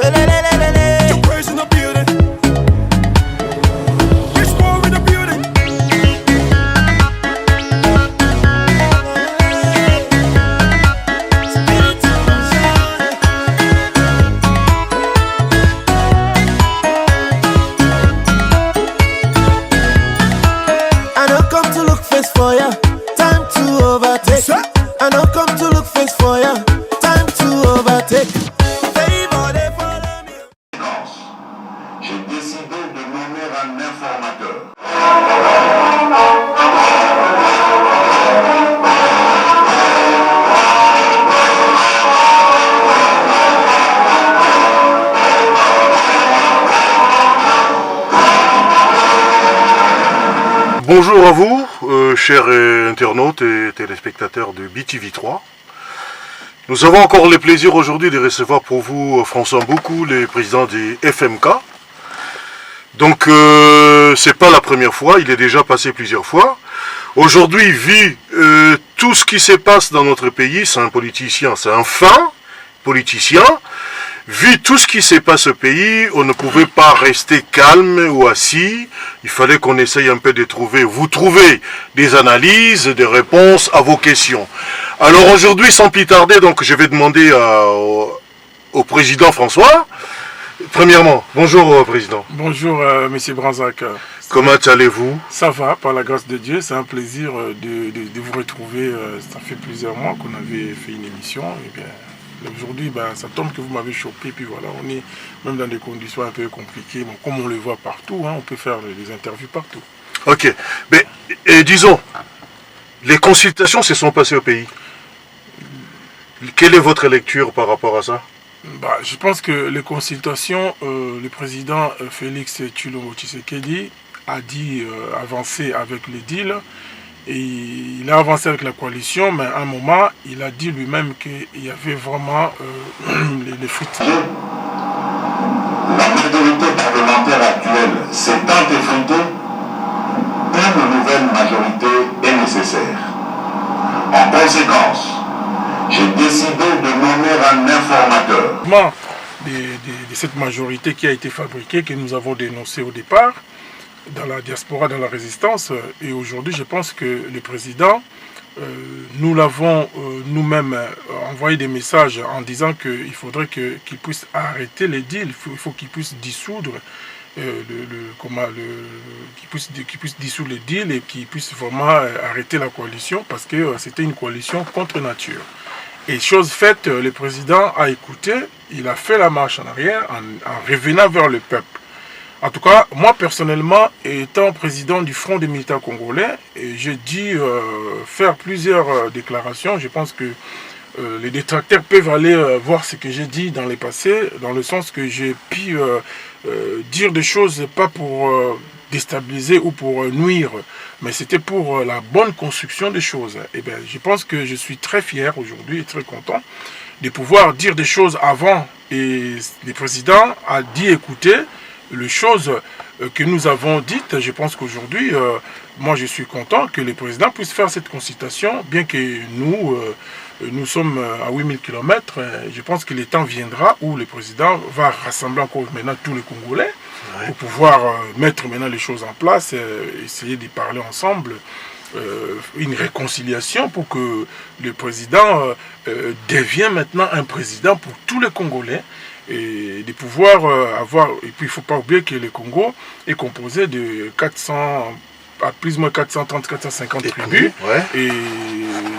Two praise in the building. Rich boy in the building. I don't come to look face for ya, time to overtake. I don't come to look face for ya, time to overtake. Favor, they follow me. J'ai décidé de nommer un informateur. Bonjour à vous, chers internautes et téléspectateurs de BTV3. Nous avons encore le plaisir aujourd'hui de recevoir pour vous François Mboukou, le président du FMK. Donc c'est pas la première fois, il est déjà passé plusieurs fois. Aujourd'hui, vu tout ce qui se passe dans notre pays, c'est un politicien, c'est un fin politicien. Vu tout ce qui s'est passé au pays, on ne pouvait pas rester calme ou assis. Il fallait qu'on essaye un peu de vous trouver des analyses, des réponses à vos questions. Alors aujourd'hui, sans plus tarder, donc je vais demander au président François. Premièrement, bonjour président. Bonjour monsieur Branzac. Comment allez-vous? Ça va, par la grâce de Dieu, c'est un plaisir de vous retrouver. Ça fait plusieurs mois qu'on avait fait une émission. Et bien, aujourd'hui, ça tombe que vous m'avez chopé, puis voilà, on est même dans des conditions un peu compliquées. Bon, comme on le voit partout, on peut faire des interviews partout. Ok, mais disons, les consultations se sont passées au pays. Quelle est votre lecture par rapport à ça? Je pense que les consultations, le président Félix Tshisekedi a dit avancer avec les deals. Et il a avancé avec la coalition, mais à un moment, il a dit lui-même qu'il y avait vraiment les frites. La majorité parlementaire actuelle s'étant effritée, une nouvelle majorité est nécessaire. En conséquence, j'ai décidé de nommer un informateur. De cette majorité qui a été fabriquée, que nous avons dénoncé au départ, dans la diaspora, dans la résistance, et aujourd'hui je pense que le président, nous l'avons nous-mêmes envoyé des messages en disant qu'il faudrait qu'il puisse arrêter les deals, il faut qu'il puisse dissoudre qu'il puisse dissoudre les deals et qu'il puisse vraiment arrêter la coalition parce que c'était une coalition contre nature. Et chose faite, le président a écouté, il a fait la marche en arrière en revenant vers le peuple. En tout cas, moi personnellement, étant président du Front des militaires congolais, j'ai dû faire plusieurs déclarations. Je pense que les détracteurs peuvent aller voir ce que j'ai dit dans le passé, dans le sens que j'ai pu dire des choses pas pour déstabiliser ou pour nuire, mais c'était pour la bonne construction des choses. Et bien, je pense que je suis très fier aujourd'hui et très content de pouvoir dire des choses avant. Et le président a dit écouter les choses que nous avons dites. Je pense qu'aujourd'hui, moi je suis content que le président puisse faire cette consultation, bien que nous sommes à 8000 km. Je pense que le temps viendra où le président va rassembler encore maintenant tous les Congolais pour pouvoir mettre maintenant les choses en place, essayer de parler ensemble, une réconciliation pour que le président devienne maintenant un président pour tous les Congolais. Et de pouvoir avoir, et puis il ne faut pas oublier que le Congo est composé de 400, à plus ou moins 430, 450 tribus, et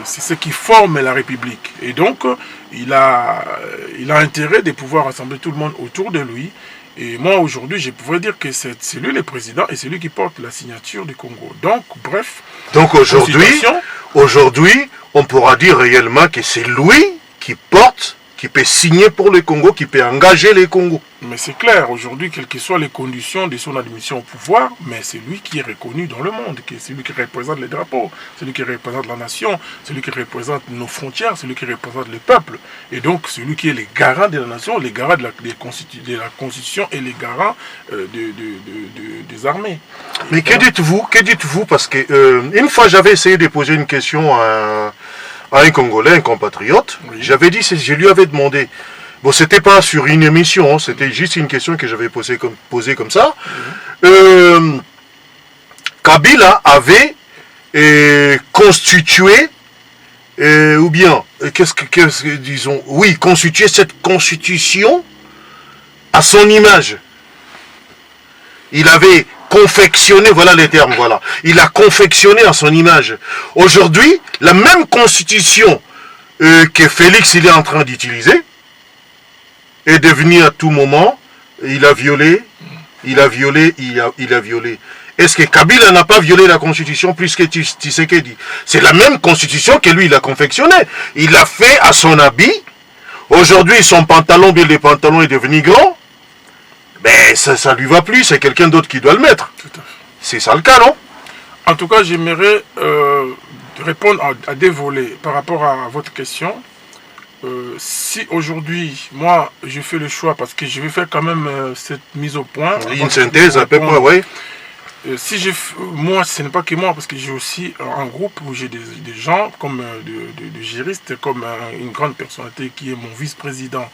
c'est ce qui forme la République. Et donc, il a intérêt de pouvoir rassembler tout le monde autour de lui. Et moi, aujourd'hui, je pourrais dire que c'est lui le président et c'est lui qui porte la signature du Congo. Donc, bref. Donc aujourd'hui, on pourra dire réellement que c'est lui qui porte, qui peut signer pour le Congo, qui peut engager les Congos. Mais c'est clair, aujourd'hui, quelles que soient les conditions de son admission au pouvoir, mais c'est lui qui est reconnu dans le monde, c'est lui qui représente les drapeaux, c'est lui qui représente la nation, c'est lui qui représente nos frontières, c'est lui qui représente le peuple. Et donc, c'est lui qui est le garant de la nation, le garant de la Constitution et le garant des armées. Mais que dites-vous, parce que une fois j'avais essayé de poser une question à un Congolais, un compatriote, oui. Je lui avais demandé, Bon, c'était pas sur une émission, c'était juste une question que j'avais posée comme ça. Kabila avait constitué, ou bien, disons, oui, constitué cette constitution à son image. Il avait confectionné, voilà les termes, voilà. Il a confectionné à son image. Aujourd'hui, la même constitution que Félix il est en train d'utiliser est devenue à tout moment, il a violé. Est-ce que Kabila n'a pas violé la constitution plus que Tshisekedi? C'est la même constitution que lui il a confectionnée. Il l'a fait à son habit. Aujourd'hui, son pantalon, bien le pantalon est devenu grand. Ben, ça lui va plus, c'est quelqu'un d'autre qui doit le mettre. C'est ça le cas, non? En tout cas, j'aimerais répondre à des volets par rapport à votre question. Si aujourd'hui, moi, je fais le choix, parce que je vais faire quand même cette mise au point. Une synthèse à peu près, oui. Moi, ce n'est pas que moi, parce que j'ai aussi un groupe où j'ai des gens comme de juristes, comme une grande personnalité qui est mon vice-président,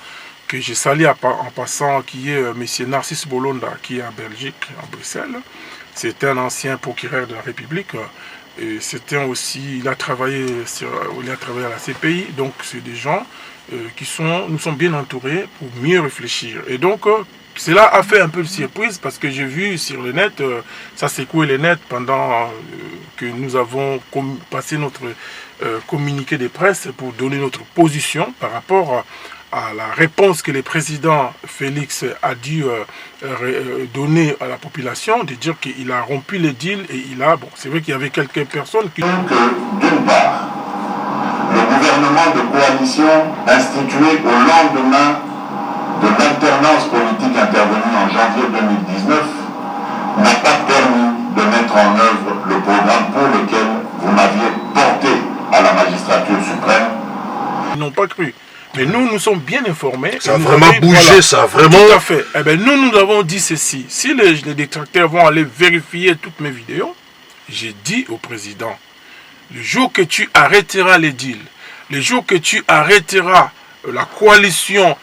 que j'ai salé en passant, qui est M. Narcisse Bolonda, qui est en Belgique, en Bruxelles. C'est un ancien procureur de la République. Et c'était aussi, il a travaillé à la CPI, donc c'est des gens nous sont bien entourés pour mieux réfléchir. Et donc, cela a fait un peu de surprise parce que j'ai vu sur le net, ça secouait les nets pendant que nous avons passé notre communiqué de presse pour donner notre position par rapport à la réponse que le président Félix a dû donner à la population, de dire qu'il a rompu les deals et bon, c'est vrai qu'il y avait quelques personnes qui... Donc, d'une part, le gouvernement de coalition institué au lendemain de l'alternance politique intervenue en janvier 2019 n'a pas permis de mettre en œuvre le programme pour lequel vous m'aviez porté à la magistrature suprême. Ils n'ont pas cru. Mais nous sommes bien informés. Ça a vraiment bougé, voilà. Ça a vraiment... Tout à fait. Eh bien, nous avons dit ceci. Si les détracteurs vont aller vérifier toutes mes vidéos, j'ai dit au président, le jour que tu arrêteras les deals, le jour que tu arrêteras la coalition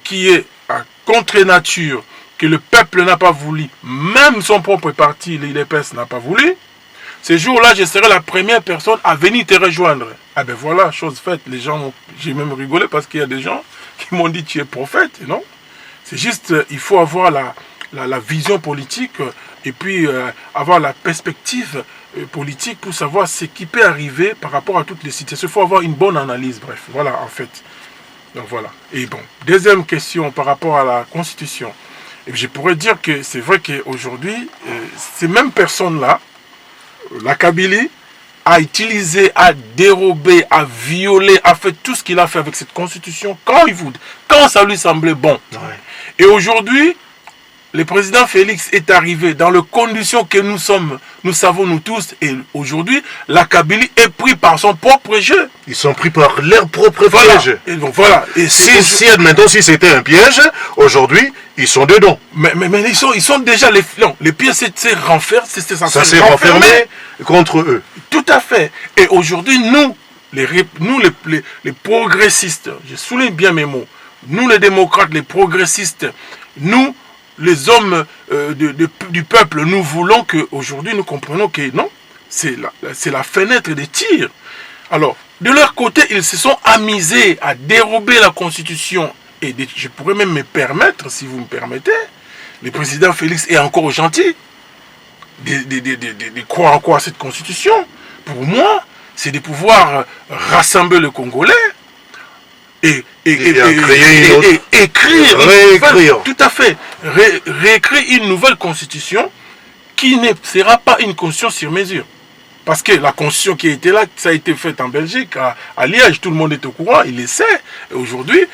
qui est à contre-nature, que le peuple n'a pas voulu, même son propre parti, l'IDPS, n'a pas voulu, ce jour-là, je serai la première personne à venir te rejoindre. Ah ben voilà, chose faite. Les gens, j'ai même rigolé parce qu'il y a des gens qui m'ont dit tu es prophète, non? C'est juste, il faut avoir la vision politique et puis avoir la perspective politique pour savoir ce qui peut arriver par rapport à toutes les situations. Il faut avoir une bonne analyse, bref, voilà en fait. Donc voilà. Et bon, deuxième question par rapport à la Constitution. Et je pourrais dire que c'est vrai qu'aujourd'hui, ces mêmes personnes-là, la Kabylie a utilisé, a dérobé, a violé, a fait tout ce qu'il a fait avec cette constitution quand ça lui semblait bon. Ouais. Et aujourd'hui, le président Félix est arrivé dans les conditions que nous savons nous tous. Et aujourd'hui, la Kabylie est prise par son propre jeu. Ils sont pris par leur propre piège. Et donc voilà. Et admettons, si c'était un piège, aujourd'hui, ils sont dedans. Mais ils sont déjà les pièges s'est renfermé. Ça s'est renfermé contre eux. Tout à fait. Et aujourd'hui, nous les progressistes, je souligne bien mes mots, nous les démocrates, les progressistes, nous, les hommes du peuple, nous voulons qu'aujourd'hui, nous comprenons que non, c'est la fenêtre de tir. Alors, de leur côté, ils se sont amusés à dérober la Constitution. Et je pourrais même me permettre, si vous me permettez, le président Félix est encore gentil de croire encore à cette Constitution. Pour moi, c'est de pouvoir rassembler les Congolais et réécrire. Tout à fait. Réécrire une nouvelle Constitution qui ne sera pas une Constitution sur mesure. Parce que la Constitution qui était là, ça a été faite en Belgique, à Liège, tout le monde est au courant, il le sait. Et aujourd'hui,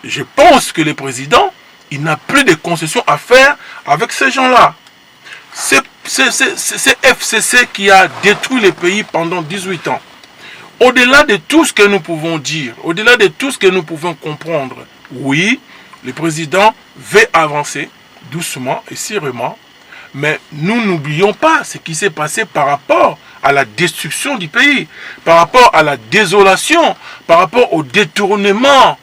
je pense que le président, il n'a plus de concessions à faire avec ces gens-là. C'est FCC qui a détruit le pays pendant 18 ans. Au-delà de tout ce que nous pouvons dire, au-delà de tout ce que nous pouvons comprendre, oui, le président veut avancer doucement et sûrement, mais nous n'oublions pas ce qui s'est passé par rapport à la destruction du pays, par rapport à la désolation, par rapport au détournement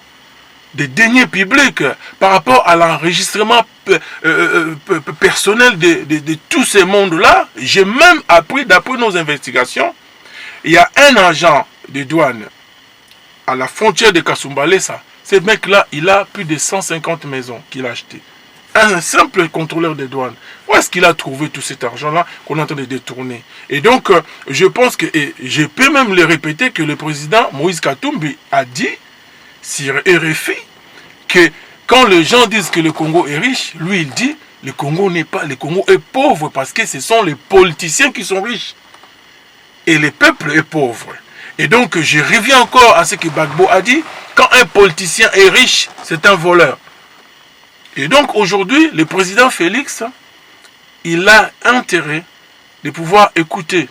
des deniers publics par rapport à l'enregistrement personnel de tous ces mondes-là. J'ai même appris, d'après nos investigations, il y a un agent de douane à la frontière de Kasumbalesa. Ce mec-là, il a plus de 150 maisons qu'il a achetées. Un simple contrôleur des douanes. Où est-ce qu'il a trouvé tout cet argent-là qu'on est en train de détourner? Et donc, je pense que, et je peux même le répéter, que le président Moïse Katumbi a dit sur RFI que quand les gens disent que le Congo est riche, lui il dit le Congo n'est pas, le Congo est pauvre parce que ce sont les politiciens qui sont riches et le peuple est pauvre. Et donc je reviens encore à ce que Gbagbo a dit, quand un politicien est riche, c'est un voleur. Et donc aujourd'hui, le président Félix, il a intérêt de pouvoir écouter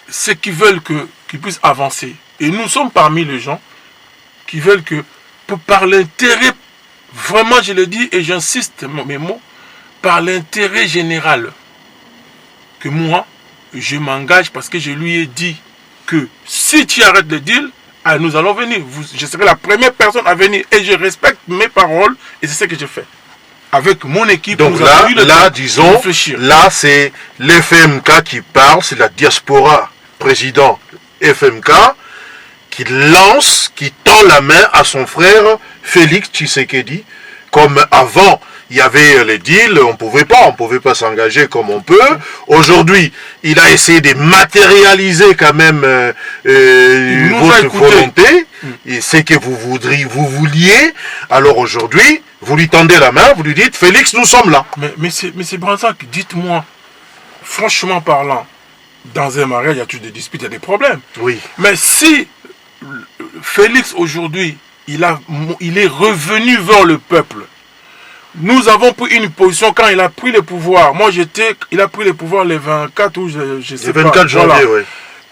ceux qui veulent qu'il puisse avancer. Et nous sommes parmi les gens qui veulent que, par l'intérêt, vraiment je le dis et j'insiste mes mots, par l'intérêt général, que moi, je m'engage parce que je lui ai dit que si tu arrêtes le deal, nous allons venir. Je serai la première personne à venir et je respecte mes paroles et c'est ce que je fais. Avec mon équipe, donc nous avons eu le temps disons, de réfléchir. Là c'est l'FMK qui parle, c'est la diaspora, président FMK, qui lance, qui tend la main à son frère Félix Tshisekedi. Comme avant, il y avait les deals, on pouvait pas s'engager comme on peut. Aujourd'hui, il a essayé de matérialiser quand même votre volonté. Et c'est que vous vouliez. Alors aujourd'hui, vous lui tendez la main, vous lui dites, Félix, nous sommes là. Mais c'est Bransac, dites-moi, franchement parlant, dans un mariage, il y a toujours des disputes, il y a des problèmes. Oui. Mais si Félix aujourd'hui, il est revenu vers le peuple. Nous avons pris une position quand il a pris le pouvoir. Moi, il a pris le pouvoir le 24 ou je sais pas. Le 24 janvier, oui.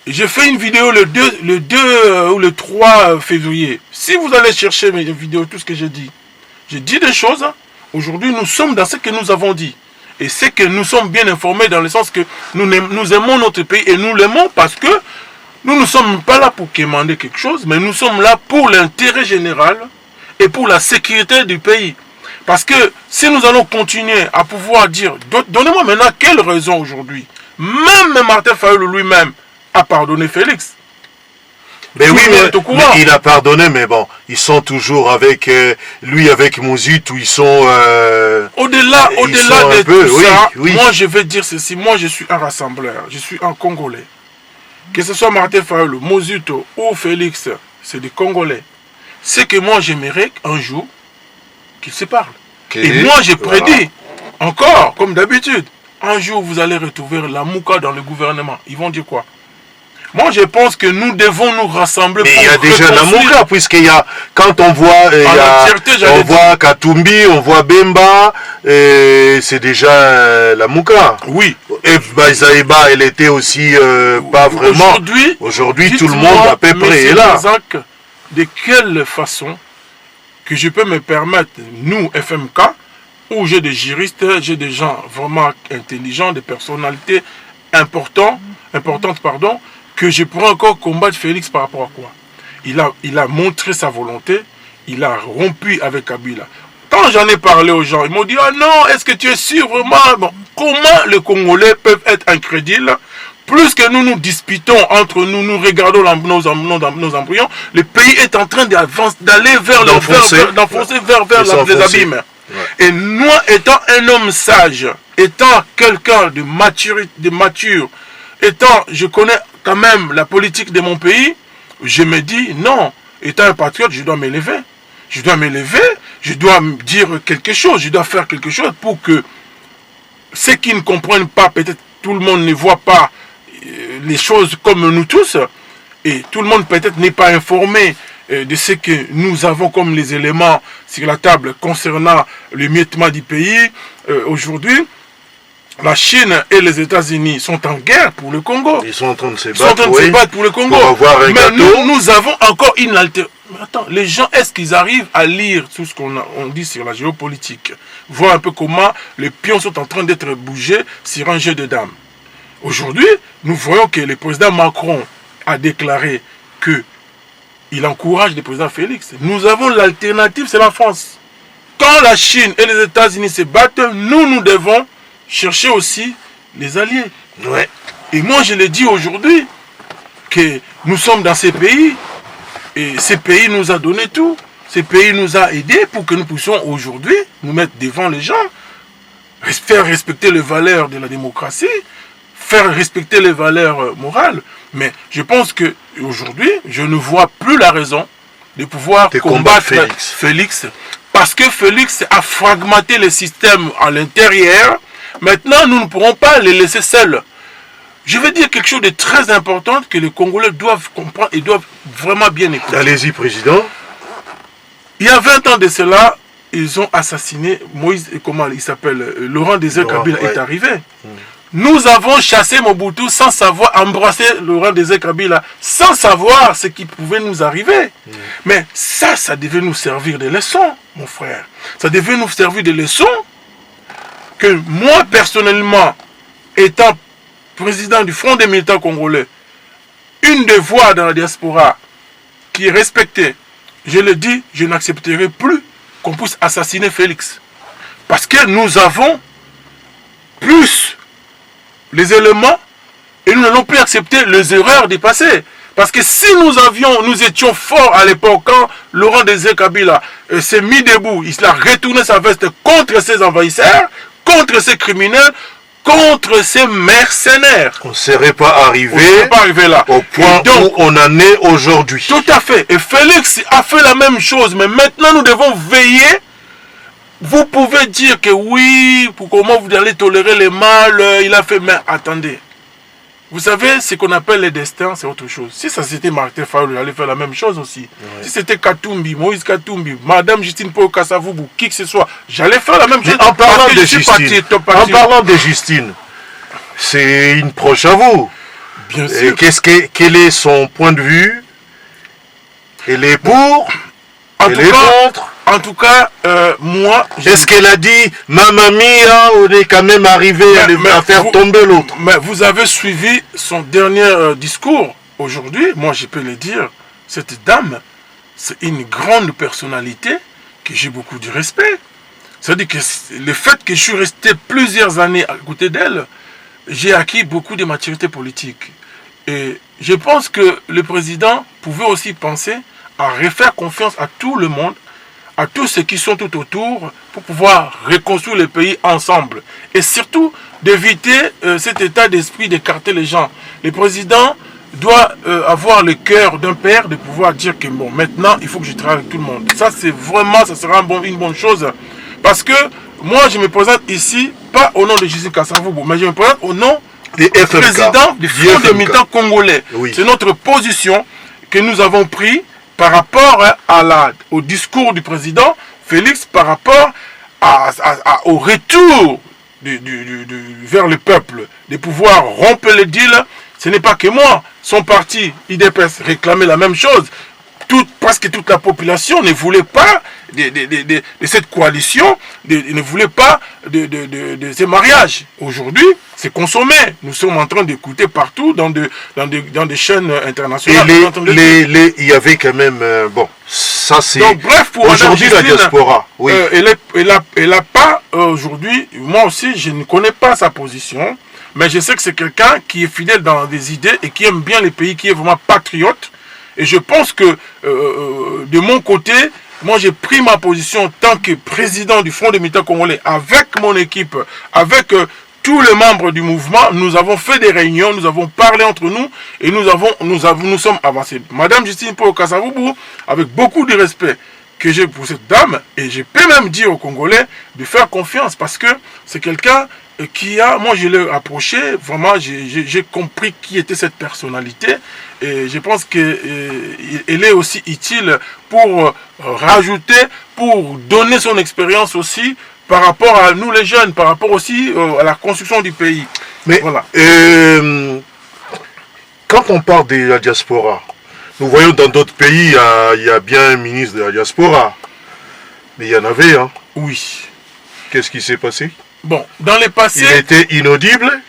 J'ai fait une vidéo le 2 ou le 3 février. Si vous allez chercher mes vidéos, tout ce que j'ai dit des choses. Aujourd'hui, nous sommes dans ce que nous avons dit. Et c'est que nous sommes bien informés dans le sens que nous aimons notre pays et nous l'aimons parce que nous ne sommes pas là pour quémander quelque chose, mais nous sommes là pour l'intérêt général et pour la sécurité du pays. Parce que si nous allons continuer à pouvoir dire, donnez-moi maintenant quelle raison aujourd'hui, même Martin Fayulu lui-même a pardonné Félix. Mais oui, mais il a pardonné, mais bon, ils sont toujours avec lui, avec Mouzit, où ils sont... Au-delà de tout ça, oui. Moi je vais dire ceci, moi je suis un rassembleur, je suis un Congolais. Que ce soit Martin Fayulu, Mouzito ou Félix, c'est des Congolais. C'est que moi j'aimerais un jour qu'ils se parlent. Et moi j'ai prédit, encore, comme d'habitude, un jour vous allez retrouver la Mouka dans le gouvernement. Ils vont dire quoi? Moi, je pense que nous devons nous rassembler. Mais il y a déjà la Mouka, puisqu'il y a, quand on voit, on voit Katumbi, on voit Bemba, c'est déjà la Mouka. Oui. Et Baïzaïba, elle était aussi pas vraiment. Aujourd'hui, tout le monde à peu près est là. De quelle façon que je peux me permettre, nous, FMK, où j'ai des juristes, j'ai des gens vraiment intelligents, des personnalités importantes, que je pourrais encore combattre Félix par rapport à quoi? Il a montré sa volonté, il a rompu avec Kabila. Quand j'en ai parlé aux gens, ils m'ont dit, ah non, est-ce que tu es sûr vraiment? Bon, comment les Congolais peuvent être incrédules? Plus que nous nous disputons entre nous, nous regardons nos embryons, le pays est en train d'aller vers d'enfoncer vers les abîmes. Ouais. Et moi, étant un homme sage, étant quelqu'un de mature, je connais quand même la politique de mon pays, je me dis, non, étant un patriote, je dois m'élever. Je dois dire quelque chose, je dois faire quelque chose pour que ceux qui ne comprennent pas, peut-être tout le monde ne voit pas les choses comme nous tous, et tout le monde peut-être n'est pas informé de ce que nous avons comme les éléments sur la table concernant le miettement du pays. Aujourd'hui, la Chine et les États-Unis sont en guerre pour le Congo. Ils sont en train de se battre, pour le Congo. Pour avoir un mais nous avons encore une alternative. Attends, les gens, est-ce qu'ils arrivent à lire tout ce qu'on dit sur la géopolitique? Voir un peu comment les pions sont en train d'être bougés sur un jeu de dames. Aujourd'hui, nous voyons que le président Macron a déclaré qu'il il encourage le président Félix. Nous avons l'alternative, c'est la France. Quand la Chine et les États-Unis se battent, nous devons chercher aussi les alliés. Ouais. Et moi, je le dis aujourd'hui, que nous sommes dans ces pays, et ces pays nous a donné tout. Ces pays nous a aidés pour que nous puissions aujourd'hui nous mettre devant les gens, faire respecter les valeurs de la démocratie, faire respecter les valeurs morales. Mais je pense qu'aujourd'hui, je ne vois plus la raison de pouvoir combattre Félix. Parce que Félix a fragmenté le système à l'intérieur. Maintenant, nous ne pourrons pas les laisser seuls. Je vais dire quelque chose de très important que les Congolais doivent comprendre et doivent vraiment bien écouter. Allez-y, président. Il y a 20 ans de cela, ils ont assassiné Moïse, comment il s'appelle, Laurent Désiré Kabila est arrivé. Nous avons chassé Mobutu sans savoir, embrasser Laurent Désiré Kabila sans savoir ce qui pouvait nous arriver. Mais ça devait nous servir de leçon, mon frère. Ça devait nous servir de leçon que moi, personnellement, étant président du Front des militants congolais, une des voix dans la diaspora qui est respectée, je le dis, je n'accepterai plus qu'on puisse assassiner Félix. Parce que nous avons plus les éléments et nous n'allons plus accepter les erreurs du passé. Parce que si nous étions forts à l'époque, quand Laurent Désiré Kabila s'est mis debout, il a retourné sa veste contre ses envahisseurs, contre ses criminels, contre ces mercenaires. On ne serait pas arrivé là. Au point où on en est aujourd'hui. Tout à fait. Et Félix a fait la même chose. Mais maintenant, nous devons veiller. Vous pouvez dire que oui, pour comment vous allez tolérer le mal, il a fait. Mais attendez. Vous savez, ce qu'on appelle le destin, c'est autre chose. Si ça c'était Martin Fayulu, il allait faire la même chose aussi. Ouais. Si c'était Katumbi, Moïse Katumbi, Madame Justine Paul Kassavoubou, qui que ce soit, j'allais faire la même chose. En parlant de Justine, c'est une proche à vous. Bien sûr. Quel est son point de vue? Elle est pour? Elle est contre? En tout cas, moi... Est-ce qu'elle a dit, ma mamie, on est quand même arrivé à faire tomber l'autre? Mais vous avez suivi son dernier discours. Aujourd'hui, moi je peux le dire, cette dame, c'est une grande personnalité que j'ai beaucoup de respect. C'est-à-dire que le fait que je suis resté plusieurs années à côté d'elle, j'ai acquis beaucoup de maturité politique. Et je pense que le président pouvait aussi penser à refaire confiance à tout le monde, à tous ceux qui sont tout autour pour pouvoir reconstruire le pays ensemble. Et surtout d'éviter cet état d'esprit d'écarter les gens. Le président doit avoir le cœur d'un père de pouvoir dire que bon, maintenant il faut que je travaille avec tout le monde. Ça c'est vraiment, ça sera une bonne chose. Parce que moi je me présente ici, pas au nom de Justine Kassavoubou, mais je me présente au nom du président du Front des militants congolais. Oui. C'est notre position que nous avons prise par rapport au discours du président Félix, par rapport au retour vers le peuple, de pouvoir rompre le deal. Ce n'est pas que moi, son parti IDPS réclamait la même chose. Presque toute la population ne voulait pas de cette coalition, ne voulait pas de ces mariages. Aujourd'hui, c'est consommé. Nous sommes en train d'écouter partout dans des chaînes internationales. Et il y avait quand même... bon, ça c'est... Donc bref, pour aujourd'hui la diaspora. Oui. Elle n'a pas aujourd'hui... Moi aussi, je ne connais pas sa position. Mais je sais que c'est quelqu'un qui est fidèle dans des idées et qui aime bien les pays, qui est vraiment patriote. Et je pense que de mon côté, moi j'ai pris ma position en tant que président du Front des militants congolais avec mon équipe, avec tous les membres du mouvement. Nous avons fait des réunions, nous avons parlé entre nous et nous sommes avancés. Madame Justine Paul Kassavoubou, avec beaucoup de respect que j'ai pour cette dame, et je peux même dire aux Congolais de faire confiance parce que c'est quelqu'un qui a, moi je l'ai approché, vraiment j'ai compris qui était cette personnalité et je pense qu'elle est aussi utile pour rajouter, pour donner son expérience aussi par rapport à nous les jeunes, par rapport aussi à la construction du pays. Mais voilà. Quand on parle de la diaspora, nous voyons dans d'autres pays, il y a bien un ministre de la diaspora, mais il y en avait, hein. Oui. Qu'est-ce qui s'est passé? Bon, dans les passés... Il était inaudible,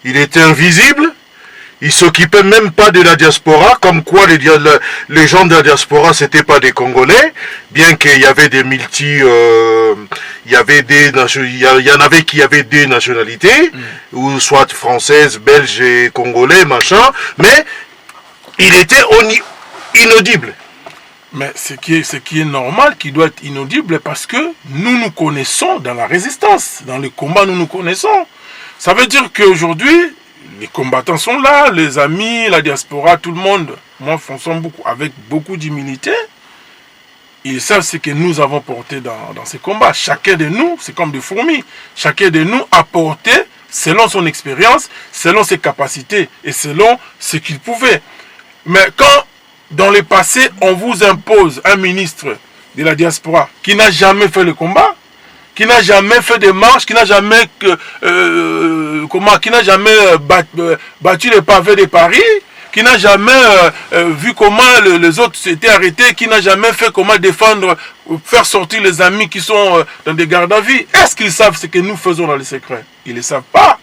il était invisible, ils s'occupaient même pas de la diaspora, comme quoi les gens de la diaspora c'était pas des Congolais, bien qu'il y avait des il y en avait qui avaient des nationalités, ou soit françaises, belges et congolais, machin, mais il était inaudible. Mais ce qui est normal, qui doit être inaudible, parce que nous connaissons dans la résistance, dans le combat, nous connaissons. Ça veut dire qu'aujourd'hui, les combattants sont là, les amis, la diaspora, tout le monde, moi, fonctionne beaucoup, avec beaucoup d'humilité. Ils savent ce que nous avons porté dans ces combats. Chacun de nous, c'est comme des fourmis. Chacun de nous a porté, selon son expérience, selon ses capacités et selon ce qu'il pouvait. Mais quand, dans le passé, on vous impose un ministre de la diaspora qui n'a jamais fait le combat, qui n'a jamais fait de marche, qui n'a jamais, battu les pavés de Paris, qui n'a jamais vu comment les autres s'étaient arrêtés, qui n'a jamais fait comment défendre, faire sortir les amis qui sont dans des gardes à vue. Est-ce qu'ils savent ce que nous faisons dans les secrets? Ils ne le savent pas.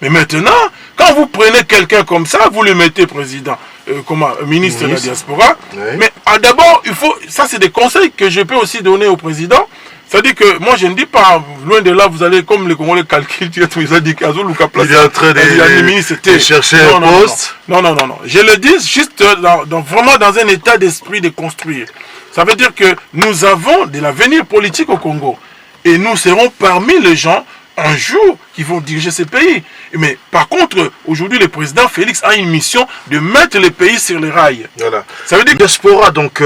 Mais maintenant, quand vous prenez quelqu'un comme ça, vous le mettez président, ministre de la diaspora. Oui. Mais d'abord, ça c'est des conseils que je peux aussi donner au président. C'est-à-dire que moi je ne dis pas, loin de là, vous allez comme les Congolais calculent, il est en train de chercher un poste. Non. Je le dis juste vraiment dans un état d'esprit de construire. Ça veut dire que nous avons de l'avenir politique au Congo. Et nous serons parmi les gens, un jour, qui vont diriger ces pays. Mais par contre, aujourd'hui, le président Félix a une mission de mettre le pays sur les rails. Voilà. Ça veut dire que diaspora, donc,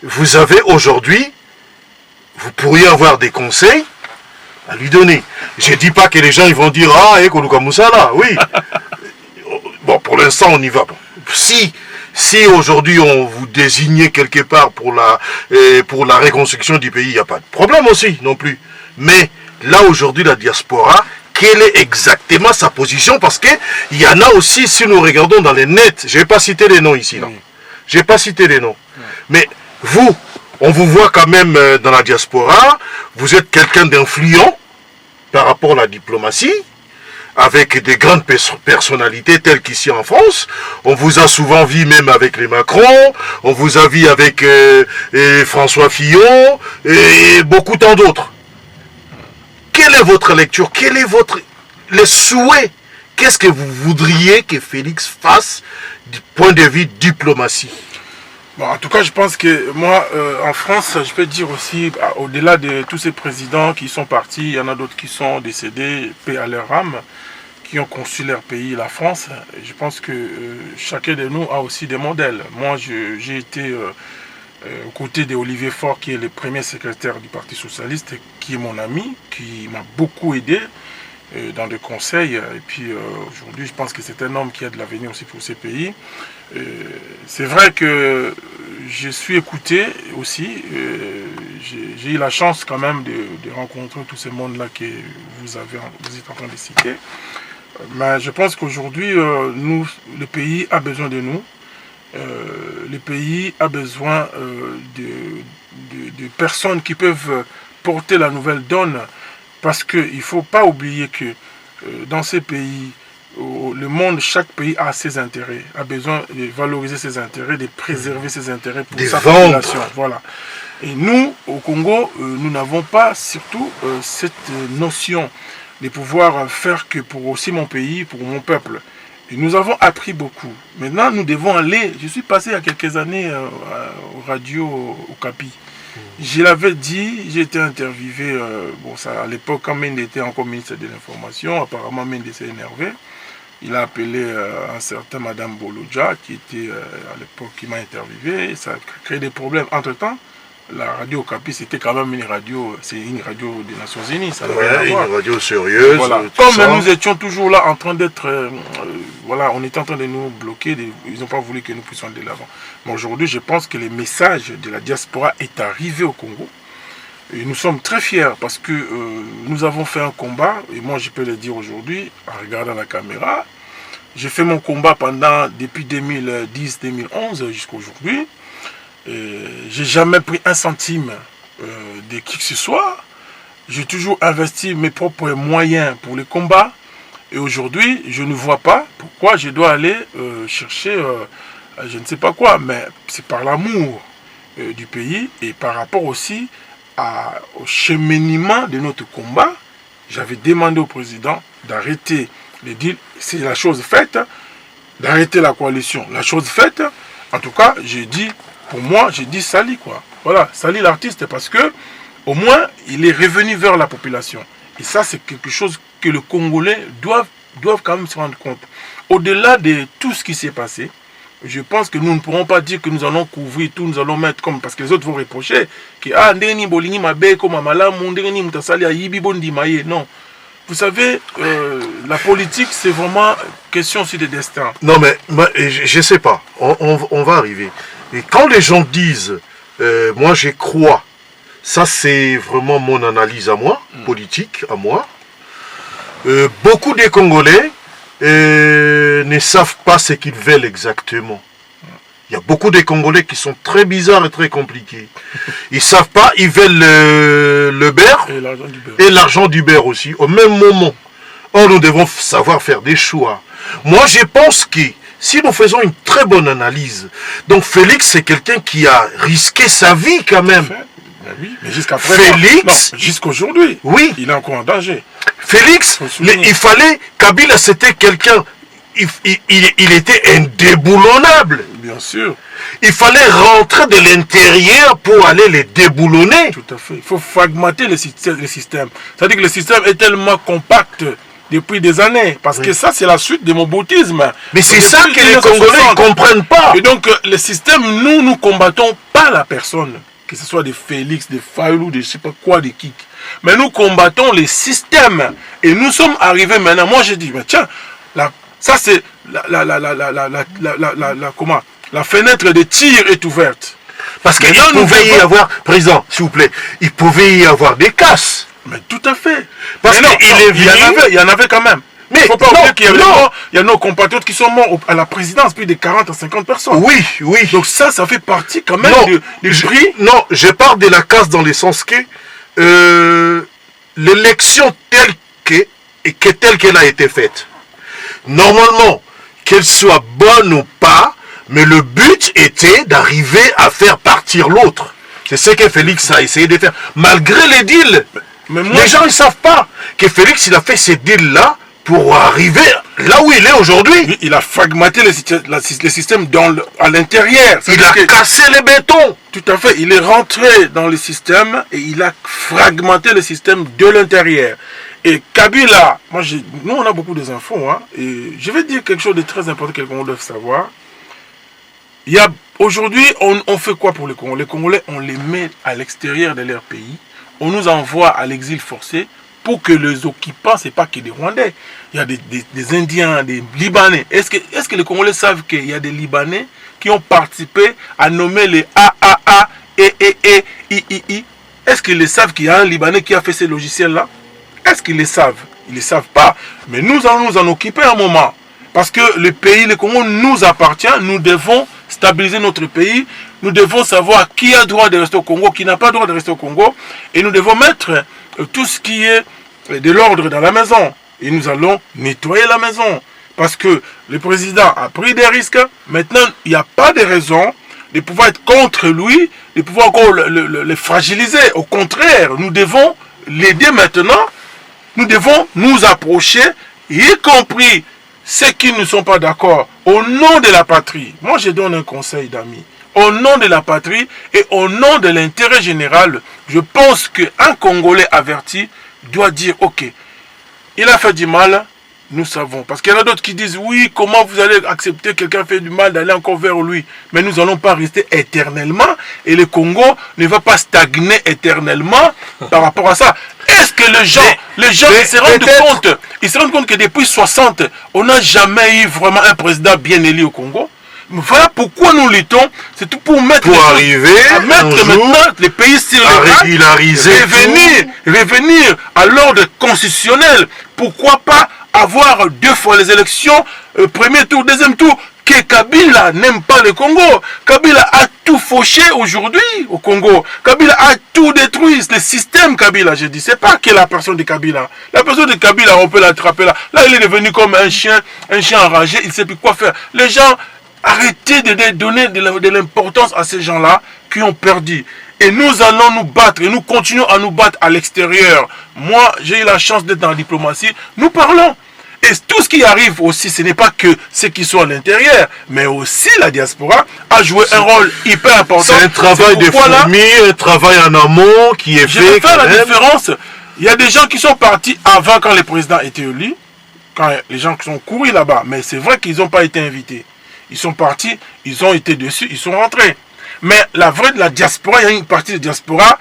vous avez aujourd'hui, vous pourriez avoir des conseils à lui donner. Je ne dis pas que les gens ils vont dire « Ah, Koluka Moussala, oui ». Bon, pour l'instant, on y va. Si aujourd'hui, on vous désignait quelque part pour la reconstruction du pays, il n'y a pas de problème aussi, non plus. Mais là, aujourd'hui, la diaspora, quelle est exactement sa position? Parce qu'il y en a aussi, si nous regardons dans les nets, je ne vais pas citer les noms ici, non. Je ne vais pas citer les noms. Mais vous, on vous voit quand même dans la diaspora, vous êtes quelqu'un d'influent par rapport à la diplomatie, avec des grandes personnalités telles qu'ici en France. On vous a souvent vu même avec les Macron, on vous a vu avec François Fillon et beaucoup tant d'autres. Quelle est votre lecture? Quel est les souhaits? Qu'est-ce que vous voudriez que Félix fasse du point de vue diplomatie? Bon, en tout cas, je pense que moi, en France, je peux dire aussi, au-delà de tous ces présidents qui sont partis, il y en a d'autres qui sont décédés, paix à leur âme, qui ont conçu leur pays, la France. Je pense que chacun de nous a aussi des modèles. Moi, j'ai été aux côtés d'Olivier Faure, qui est le premier secrétaire du Parti Socialiste, qui est mon ami, qui m'a beaucoup aidé dans des conseils. Et puis aujourd'hui, je pense que c'est un homme qui a de l'avenir aussi pour ces pays. C'est vrai que je suis écouté aussi. J'ai eu la chance quand même de rencontrer tous ces mondes-là que vous êtes en train de citer. Mais je pense qu'aujourd'hui, le pays a besoin de nous. Le pays a besoin de personnes qui peuvent porter la nouvelle donne, parce qu'il ne faut pas oublier que dans ces pays, le monde, chaque pays a ses intérêts, a besoin de valoriser ses intérêts, de préserver ses intérêts pour sa population. Voilà. Et nous, au Congo, nous n'avons pas surtout cette notion de pouvoir faire que pour aussi mon pays, pour mon peuple. Et nous avons appris beaucoup. Maintenant, nous devons aller. Je suis passé il y a quelques années aux radios Okapi. Je l'avais dit, j'ai été interviewé, à l'époque, quand Mende était encore ministre de l'Information, apparemment Mende s'est énervé. Il a appelé un certain Madame Bolodja, qui était à l'époque, qui m'a interviewé. Ça a créé des problèmes. Entre-temps, la radio Okapi, c'était quand même une radio des Nations Unies. Ça une radio sérieuse. Voilà. Comme nous étions toujours là en train d'être... on était en train de nous bloquer. Ils n'ont pas voulu que nous puissions aller de l'avant. Mais aujourd'hui, je pense que le message de la diaspora est arrivé au Congo. Et nous sommes très fiers parce que nous avons fait un combat. Et moi, je peux le dire aujourd'hui, en regardant la caméra. J'ai fait mon combat depuis 2010-2011 jusqu'à aujourd'hui. J'ai jamais pris un centime de qui que ce soit. J'ai toujours investi mes propres moyens pour le combat. Et aujourd'hui, je ne vois pas pourquoi je dois aller chercher je ne sais pas quoi, mais c'est par l'amour du pays et par rapport aussi au cheminement de notre combat. J'avais demandé au président d'arrêter les deals. C'est la chose faite, d'arrêter la coalition. La chose faite, en tout cas, j'ai dit, pour moi, j'ai dit Sali, quoi. Voilà, Sali l'artiste, parce que au moins, il est revenu vers la population. Et ça, c'est quelque chose que les Congolais doivent quand même se rendre compte. Au-delà de tout ce qui s'est passé, je pense que nous ne pourrons pas dire que nous allons couvrir tout, nous allons mettre comme, parce que les autres vont reprocher que non. Vous savez, la politique, c'est vraiment question aussi de destin. Non, mais je ne sais pas, on va arriver. Et quand les gens disent, moi j'y crois, ça c'est vraiment mon analyse à moi, politique à moi. Beaucoup des Congolais ne savent pas ce qu'ils veulent exactement. Il y a beaucoup de Congolais qui sont très bizarres et très compliqués. Ils ne savent pas, ils veulent le beurre et l'argent du beurre aussi, au même moment. Or, nous devons savoir faire des choix. Moi, je pense que si nous faisons une très bonne analyse, donc Félix, c'est quelqu'un qui a risqué sa vie quand même. Ben oui, mais jusqu'à présent, Félix, jusqu'aujourd'hui, oui, il est encore en danger. Félix, il fallait, Kabila c'était quelqu'un, il était indéboulonnable. Bien sûr. Il fallait rentrer de l'intérieur pour aller les déboulonner. Tout à fait. Il faut fragmenter le système. C'est-à-dire que le système est tellement compact depuis des années. Parce que ça, c'est la suite de mon bouddhisme. Mais c'est ça que les Congolais ne comprennent pas. Et donc, le système, nous combattons pas la personne. Que ce soit des Félix, des Fayoulou, des je sais pas quoi, des Kik. Mais nous combattons les systèmes. Et nous sommes arrivés maintenant. Moi, j'ai dit, mais tiens, ça c'est la fenêtre de tir est ouverte. Parce qu'il pouvait y avoir, président, s'il vous plaît, il pouvait y avoir des casses. Mais tout à fait. Parce qu'il est venu. Il y en avait quand même. Mais il ne faut pas oublier qu'il y a il y a nos compatriotes qui sont morts à la présidence, plus de 40 à 50 personnes. Oui, oui. Donc ça fait partie quand même du prix. Non, je parle de la casse dans le sens que l'élection telle qu'elle a été faite, normalement, qu'elle soit bonne ou pas, mais le but était d'arriver à faire partir l'autre. C'est ce que Félix a essayé de faire. Malgré les deals, les gens ne savent pas que Félix il a fait ces deals-là pour arriver là où il est aujourd'hui. Il a fragmenté le système à l'intérieur. Il a cassé les bétons. Tout à fait. Il est rentré dans le système et il a fragmenté le système de l'intérieur. Et Kabila, nous on a beaucoup d'infos, hein, et je vais dire quelque chose de très important que les Congolais doivent savoir. Aujourd'hui, on fait quoi pour les Congolais? Les Congolais, on les met à l'extérieur de leur pays. On nous envoie à l'exil forcé pour que les occupants, ce n'est pas que des Rwandais. Il y a des Indiens, des Libanais. Est-ce que les Congolais savent qu'il y a des Libanais qui ont participé à nommer les AAA, EEE, Est-ce qu'ils savent qu'il y a un Libanais qui a fait ces logiciels-là? Est-ce qu'ils les savent? Ils ne le savent pas. Mais nous allons nous en occuper un moment. Parce que le pays, le Congo, nous appartient. Nous devons stabiliser notre pays. Nous devons savoir qui a droit de rester au Congo, qui n'a pas droit de rester au Congo. Et nous devons mettre tout ce qui est de l'ordre dans la maison. Et nous allons nettoyer la maison. Parce que le président a pris des risques. Maintenant, il n'y a pas de raison de pouvoir être contre lui, de pouvoir encore le fragiliser. Au contraire, nous devons l'aider maintenant. Nous devons nous approcher, y compris ceux qui ne sont pas d'accord, au nom de la patrie. Moi, je donne un conseil d'amis. Au nom de la patrie et au nom de l'intérêt général, je pense qu'un Congolais averti doit dire, ok, il a fait du mal, nous savons. Parce qu'il y en a d'autres qui disent, oui, comment vous allez accepter quelqu'un fait du mal, d'aller encore vers lui? Mais nous n'allons pas rester éternellement et le Congo ne va pas stagner éternellement par rapport à ça. Est-ce que les gens ils se rendent compte que depuis 60, on n'a jamais eu vraiment un président bien élu au Congo? Voilà pourquoi nous luttons, c'est tout pour arriver à mettre maintenant les pays sur les rails, régulariser, revenir à l'ordre constitutionnel. Pourquoi pas avoir 2 fois les élections, premier tour, deuxième tour, que Kabila n'aime pas le Congo. Kabila a tout fauché aujourd'hui au Congo. Kabila a tout détruit. Le système Kabila, je dis. C'est pas que la personne de Kabila. La personne de Kabila, on peut l'attraper là. Là, il est devenu comme un chien enragé. Il ne sait plus quoi faire. Les gens, arrêtez de donner de l'importance à ces gens-là qui ont perdu. Et nous allons nous battre. Et nous continuons à nous battre à l'extérieur. Moi, j'ai eu la chance d'être dans la diplomatie. Nous parlons. Et tout ce qui arrive aussi, ce n'est pas que ceux qui sont à l'intérieur, mais aussi la diaspora a joué un rôle hyper important. C'est un travail de fourmi, un travail en amont qui est fait. Je vais faire la différence. Il y a des gens qui sont partis avant quand le président était élu, quand les gens qui sont courus là-bas, mais c'est vrai qu'ils n'ont pas été invités. Ils sont partis, ils ont été dessus, ils sont rentrés. Mais la vraie de la diaspora, il y a une partie de la diaspora,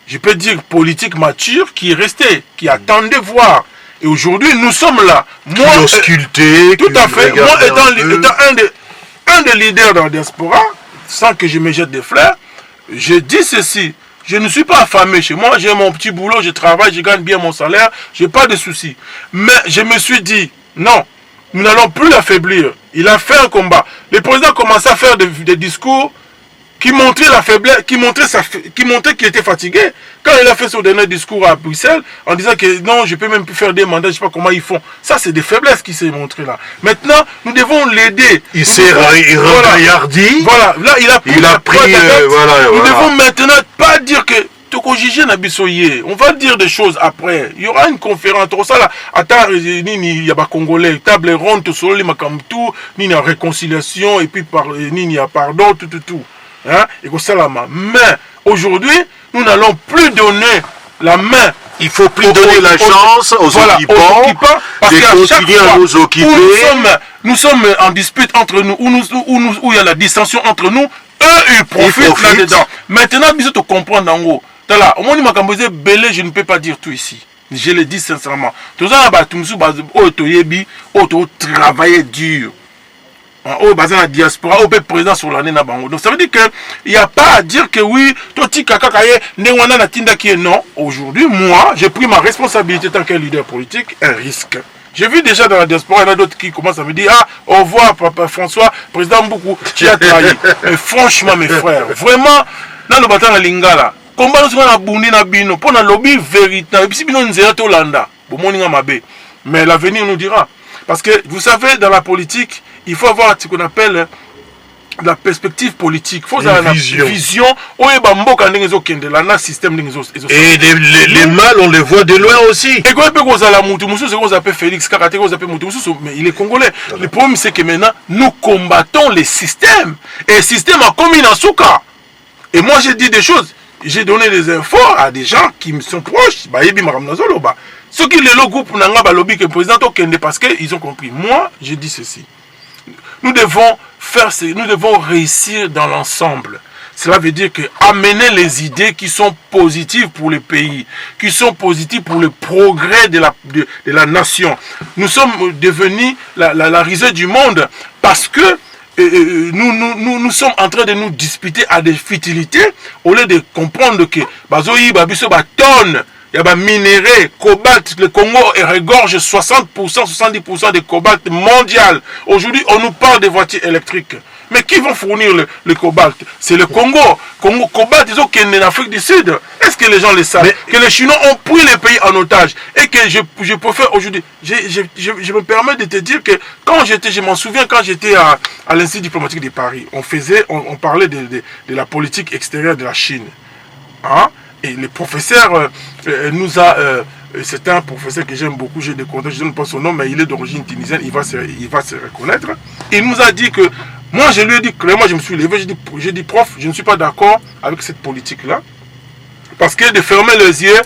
je peux dire politique mature, qui est restée, qui attendait voir. Et aujourd'hui, nous sommes là. Moi, ausculté, tout à fait. Moi, étant un des leaders dans la diaspora, sans que je me jette des fleurs, je dis ceci. Je ne suis pas affamé chez moi. J'ai mon petit boulot, je travaille, je gagne bien mon salaire. Je n'ai pas de soucis. Mais je me suis dit, non, nous n'allons plus l'affaiblir. Il a fait un combat. Le président commençait à faire des discours qui montraient la faiblesse, qui montraient qu'il était fatigué. Quand il a fait son dernier discours à Bruxelles, en disant que non, je ne peux même plus faire des mandats, je ne sais pas comment ils font. Ça, c'est des faiblesses qui s'est montré là. Maintenant, nous devons l'aider. Il s'est regaillardi. Voilà, là, il a pris voilà. Nous devons maintenant pas dire que on va dire des choses après. Il y aura une conférence. Attends, il y a des Congolais, table ronde, tout il y a réconciliation, et puis il y a pardon, tout. Hein? Mais aujourd'hui, nous n'allons plus donner la main. Il faut plus donner la chance aux occupants parce de continuer à nous occuper. Nous sommes en dispute entre nous, où il y a la dissension entre nous, eux ils profitent là-dedans. Maintenant, nous devons comprendre en gros. Au moins, je ne peux pas dire tout ici. Je le dis sincèrement. Tout ça, travailler dur. Au basé la diaspora, au président sur l'année na bango. Donc ça veut dire que il n'y a pas à dire que oui, toti kakakaye nengwana na tinda qui est non. Aujourd'hui, moi, j'ai pris ma responsabilité tant que leader politique, un risque. J'ai vu déjà dans la diaspora, il y en a d'autres qui commencent à me dire ah, au revoir papa François, président Mboukou, tu as trahi. Mais franchement mes frères, vraiment dans le bataille na lingala, combat nous na bundi na bino pour na lobby véritable. Et puis si bino nzela to landa, bon moninga mabe. Mais l'avenir nous dira. Parce que vous savez, dans la politique, il faut avoir ce qu'on appelle la perspective politique. Il faut avoir une vision. Et les mâles, on les voit de loin aussi. Et quand on appelle Félix Karaté, mais il est congolais. Le problème, c'est que maintenant, nous combattons les systèmes. Et le système a commis dans ce cas. Et moi, j'ai dit des choses. J'ai donné des infos à des gens qui me sont proches. Ceux qui le groupe n'ont pas lobby que le président Okende parce qu'ils ont compris. Moi, j'ai dit ceci. Nous devons réussir dans l'ensemble. Cela veut dire que amener les idées qui sont positives pour le pays, qui sont positives pour le progrès de la nation. Nous sommes devenus la risée du monde parce que nous sommes en train de nous disputer à des futilités au lieu de comprendre que tonnes. Il y a des minéraux, cobalt, le Congo regorge 60%, 70% de cobalt mondial. Aujourd'hui, on nous parle des voitures électriques. Mais qui vont fournir le cobalt? C'est le Congo. Cobalt, ils ont qu'en Afrique du Sud. Est-ce que les gens le savent? Que les Chinois ont pris les pays en otage. Et que je préfère aujourd'hui. Je me permets de te dire que je m'en souviens quand j'étais à l'Institut diplomatique de Paris, on parlait de la politique extérieure de la Chine. Hein? Et le professeur nous a... c'est un professeur que j'aime beaucoup, j'ai des contacts, je ne sais pas son nom, mais il est d'origine tunisienne, il va se reconnaître. Il nous a dit que... Moi, je lui ai dit, clairement, je me suis levé, j'ai dit, prof, je ne suis pas d'accord avec cette politique-là. Parce que de fermer les yeux,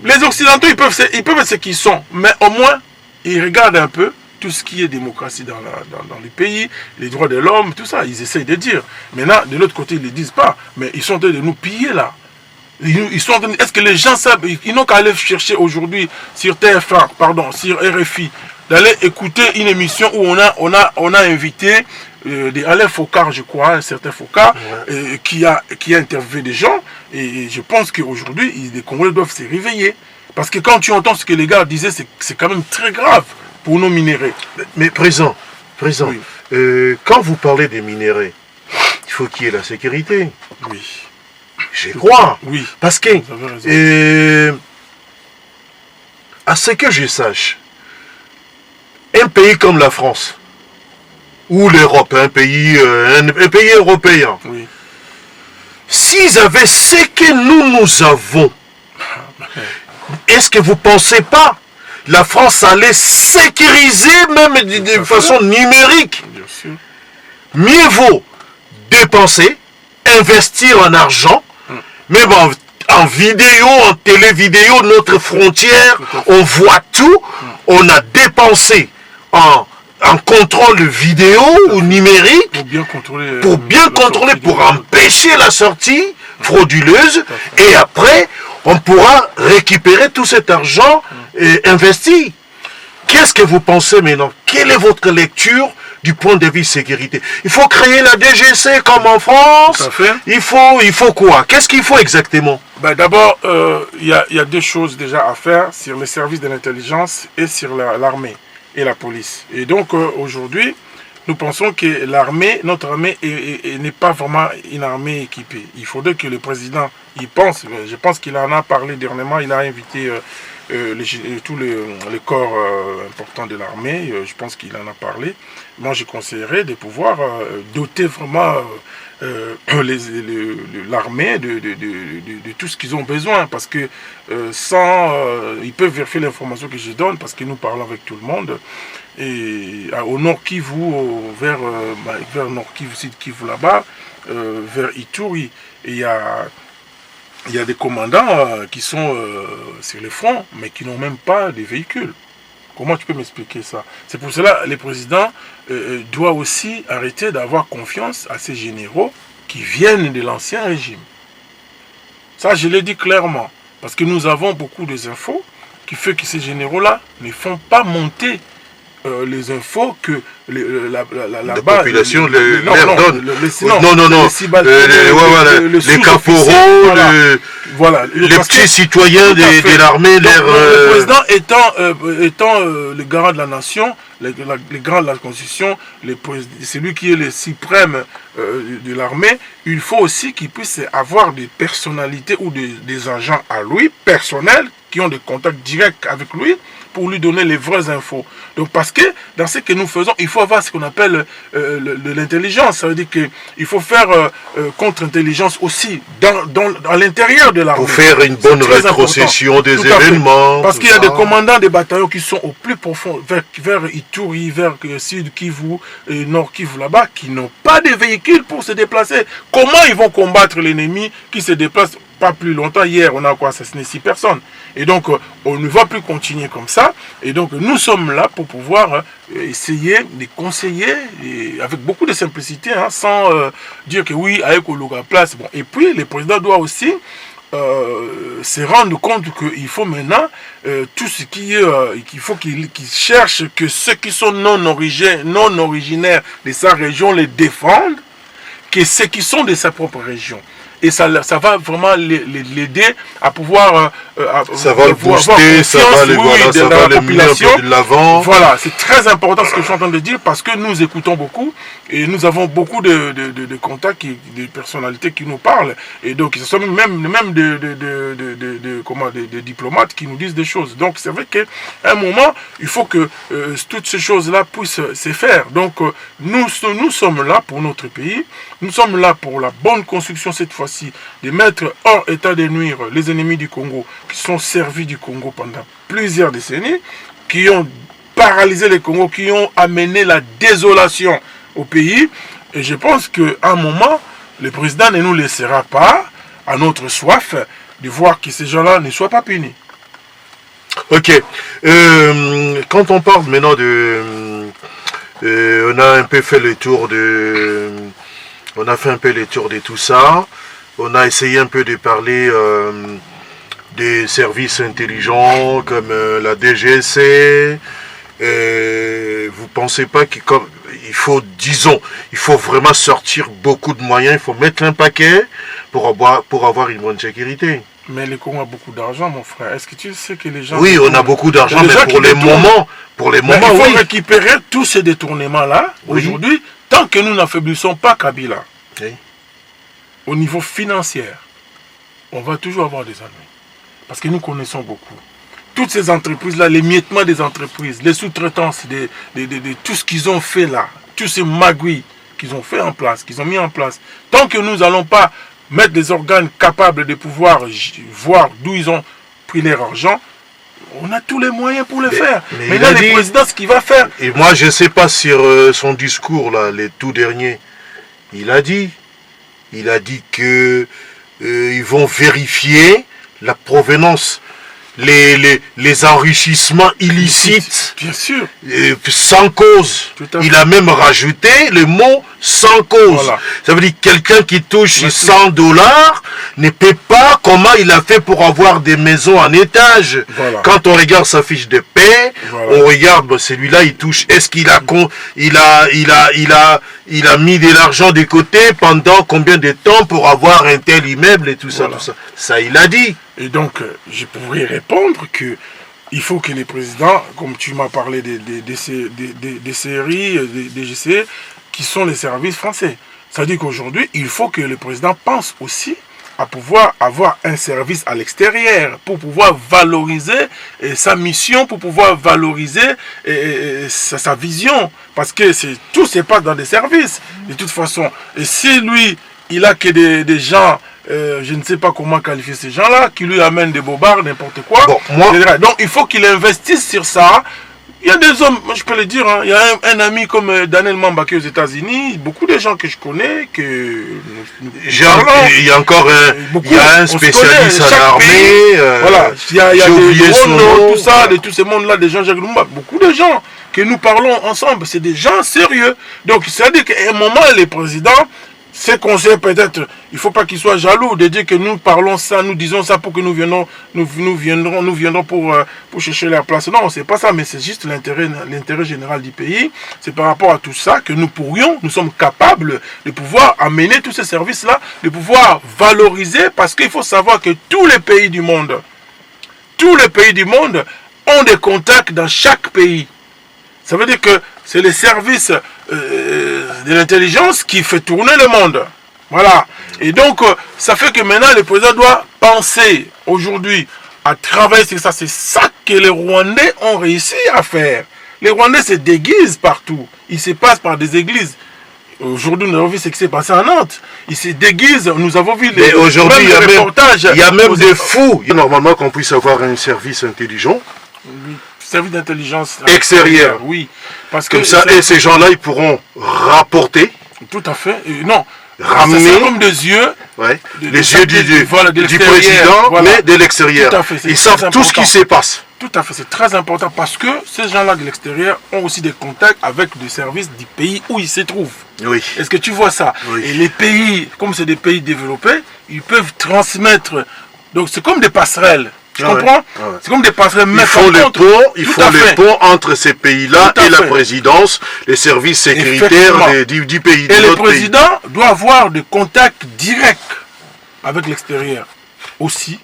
les Occidentaux, ils peuvent être ce qu'ils sont, mais au moins, ils regardent un peu tout ce qui est démocratie dans les pays, les droits de l'homme, tout ça, ils essayent de dire. Maintenant, de l'autre côté, ils ne le disent pas, mais ils sont en train de nous piller là. Est-ce que les gens savent, ils n'ont qu'à aller chercher aujourd'hui sur TF1, pardon, sur RFI, d'aller écouter une émission où on a invité Alain Focard, je crois, un certain Focard, qui a interviewé des gens, et je pense qu'aujourd'hui, les Congolais doivent se réveiller. Parce que quand tu entends ce que les gars disaient, c'est quand même très grave pour nos minéraux. Mais président, Président, Oui. quand vous parlez des minéraux, il faut qu'il y ait la sécurité. Oui. Je crois. Oui. Parce que, Vous avez raison. à ce que je sache, un pays comme la France, ou l'Europe, un pays européen, Oui. s'ils avaient ce que nous avons, est-ce que vous ne pensez pas la France allait sécuriser même de façon numérique? Bien sûr. Mieux vaut dépenser, investir en argent, même en vidéo, en télévidéo, notre frontière, on voit tout, on a dépensé en contrôle vidéo ou numérique Pour bien contrôler. pour empêcher la sortie frauduleuse, et après, on pourra récupérer tout cet argent investi. Qu'est-ce que vous pensez maintenant? Quelle est votre lecture du point de vue sécurité? Il faut créer la DGC comme en France. Tout à fait. Il faut quoi? Qu'est-ce qu'il faut exactement? Ben, d'abord, il y a deux choses déjà à faire sur les services de l'intelligence et sur l'armée et la police. Et donc, aujourd'hui, nous pensons que notre armée n'est pas vraiment une armée équipée. Il faudrait que le président y pense. Je pense qu'il en a parlé dernièrement. Il a invité tous les corps importants de l'armée. Je pense qu'il en a parlé. Moi, je conseillerais de pouvoir doter vraiment l'armée de tout ce qu'ils ont besoin. Parce que ils peuvent vérifier l'information que je donne, parce que nous parlons avec tout le monde. Et au Nord Kivu, vers Nord Kivu, Sud Kivu là-bas, vers Ituri, il y a des commandants qui sont sur le front, mais qui n'ont même pas de véhicules. Comment tu peux m'expliquer ça? C'est pour cela que le président doit aussi arrêter d'avoir confiance à ces généraux qui viennent de l'ancien régime. Ça, je l'ai dit clairement, parce que nous avons beaucoup d'infos qui fait que ces généraux-là ne font pas monter les infos que la population leur donne. Les caporaux, voilà, les petits citoyens de l'armée. Le président étant le garant de la nation, le garant de la Constitution, c'est lui qui est le suprême de l'armée, il faut aussi qu'il puisse avoir des personnalités ou des agents à lui, personnels, qui ont des contacts directs avec lui, pour lui donner les vraies infos. Donc parce que dans ce que nous faisons, il faut avoir ce qu'on appelle de l'intelligence. Ça veut dire qu'il faut faire contre-intelligence aussi à l'intérieur de l'armée. Pour faire une bonne rétrocession des événements. Parce qu'il y a des commandants des bataillons qui sont au plus profond, vers Ituri, vers Sud Kivu, et Nord Kivu là-bas, qui n'ont pas de véhicules pour se déplacer. Comment ils vont combattre l'ennemi qui se déplace pas plus longtemps? Hier, on a assassiné 6 personnes. Et donc, on ne va plus continuer comme ça. Et donc, nous sommes là pour pouvoir essayer de conseiller avec beaucoup de simplicité, sans dire que oui, avec Oluga place. Bon. Et puis, le président doit aussi se rendre compte qu'il faut maintenant tout ce qui est, qu'il faut qu'il cherche que ceux qui sont non originaires de sa région les défendent, que ceux qui sont de sa propre région. Et ça va vraiment l'aider à pouvoir ça va le booster, ça va le mener un peu de l'avant. Voilà, c'est très important ce que je suis en train de dire, parce que nous écoutons beaucoup et nous avons beaucoup de contacts, de personnalités qui nous parlent, et donc ce sont même des diplomates qui nous disent des choses. Donc c'est vrai qu'à un moment, il faut que toutes ces choses-là puissent se faire. Donc nous sommes là pour notre pays, nous sommes là pour la bonne construction cette fois-ci, de mettre hors état de nuire les ennemis du Congo, qui sont servis du Congo pendant plusieurs décennies, qui ont paralysé le Congo, qui ont amené la désolation au pays. Et je pense qu'à un moment, le président ne nous laissera pas, à notre soif, de voir que ces gens-là ne soient pas punis. Ok. Quand on parle maintenant on a un peu fait le tour de... On a fait un peu le tour de tout ça. On a essayé un peu de parler des services intelligents comme la DGC. Vous pensez pas qu'il faut, disons, il faut vraiment sortir beaucoup de moyens, il faut mettre un paquet pour avoir une bonne sécurité? Mais le Congo a beaucoup d'argent, mon frère. Est-ce que tu sais que les gens... Oui, on a beaucoup d'argent, Il y a mais des gens pour qui les détournent. moments, Mais il faut oui. récupérer tous ces détournements-là, Oui. aujourd'hui, tant que nous n'affaiblissons pas Kabila, Oui. au niveau financier, on va toujours avoir des ennuis. Parce que nous connaissons beaucoup. Toutes ces entreprises-là, l'émiettement des entreprises, les sous-traitances, de tout ce qu'ils ont fait là, tous ces magouilles qu'ils ont fait en place, qu'ils ont mis en place, tant que nous n'allons pas mettre des organes capables de pouvoir voir d'où ils ont pris leur argent, on a tous les moyens pour le faire. mais Mais il là, a le dit- président, ce qu'il va faire, Et moi, je ne sais pas sur son discours, là, les tout derniers, il a dit que ils vont vérifier la provenance, les enrichissements illicites, bien sûr, sans cause. Tout à fait. Il a même rajouté le mot sans cause. Voilà. Ça veut dire que quelqu'un qui touche Mais 100 $ ne paie pas comment il a fait pour avoir des maisons en étage. Voilà. Quand on regarde sa fiche de paie, Voilà. on regarde, bah, celui-là il touche. Est-ce qu'il a, il a mis de l'argent de côté pendant combien de temps pour avoir un tel immeuble et tout ça, Voilà. tout ça. Ça, il a dit. et donc je pourrais répondre que il faut que les présidents, comme tu m'as parlé des séries, des GCE, qui sont les services français. C'est-à-dire qu'aujourd'hui, il faut que le président pense aussi à pouvoir avoir un service à l'extérieur pour pouvoir valoriser sa mission, pour pouvoir valoriser sa vision. Parce que tout se passe dans des services, de toute façon. Et si lui, il a que des gens, je ne sais pas comment qualifier ces gens-là, qui lui amènent des bobards, n'importe quoi. Bon, moi- Donc il faut qu'il investisse sur ça. Il y a des hommes, moi je peux le dire, hein, il y a un ami comme Daniel Mambake aux États-Unis, beaucoup de gens que je connais, que nous parlons. Il y a encore Beaucoup, il y a un on se spécialiste connaît, en chaque armée. pays, voilà, il y a j'ai oublié des son Rono, nom. tout ça, de tous ces mondes-là, des Jean-Jacques Lumumba, beaucoup de gens que nous parlons ensemble, c'est des gens sérieux. Donc, c'est-à-dire qu'à un moment, les présidents, ces conseils peut-être, il ne faut pas qu'ils soient jaloux de dire que nous parlons ça, nous disons ça pour que nous viendrons pour chercher leur place. Non, c'est pas ça, mais c'est juste l'intérêt général du pays. C'est par rapport à tout ça que nous sommes capables de pouvoir amener tous ces services-là, de pouvoir valoriser, parce qu'il faut savoir que tous les pays du monde ont des contacts dans chaque pays. Ça veut dire que c'est les services de l'intelligence qui fait tourner le monde. Voilà. Et donc, ça fait que maintenant, le président doit penser aujourd'hui à travailler sur ça. C'est ça que les Rwandais ont réussi à faire. Les Rwandais se déguisent partout. Ils se passent par des églises. Aujourd'hui, nous avons vu ce qui s'est passé à Nantes. Ils se déguisent. Nous avons vu Mais aujourd'hui, il y a même aux- des fous. Normalement, qu'on puisse avoir un service intelligent. service d'intelligence Extérieur. Oui. Parce Comme que ça, et ces gens-là, ils pourront rapporter, tout à fait. Non. ramener C'est comme des yeux. ouais, de les yeux voilà, de du l'extérieur, président, voilà. mais de l'extérieur. Tout à fait, c'est Ils très savent tout ce qui important. se passe. Tout à fait, c'est très important parce que ces gens-là de l'extérieur ont aussi des contacts avec des services du pays où ils se trouvent. Oui. Est-ce que tu vois ça? Oui. Et les pays, comme c'est des pays développés, ils peuvent transmettre. Donc c'est comme des passerelles. Tu Ah ouais. comprends? Ah ouais. C'est comme des passerelles. Ils mais font par le contre, pont, ils tout font à le fait. pont entre ces pays-là Tout à et la fait. présidence, les services sécuritaires Effectivement. du pays. Et de le notre pays. président doit avoir des contacts directs avec l'extérieur aussi.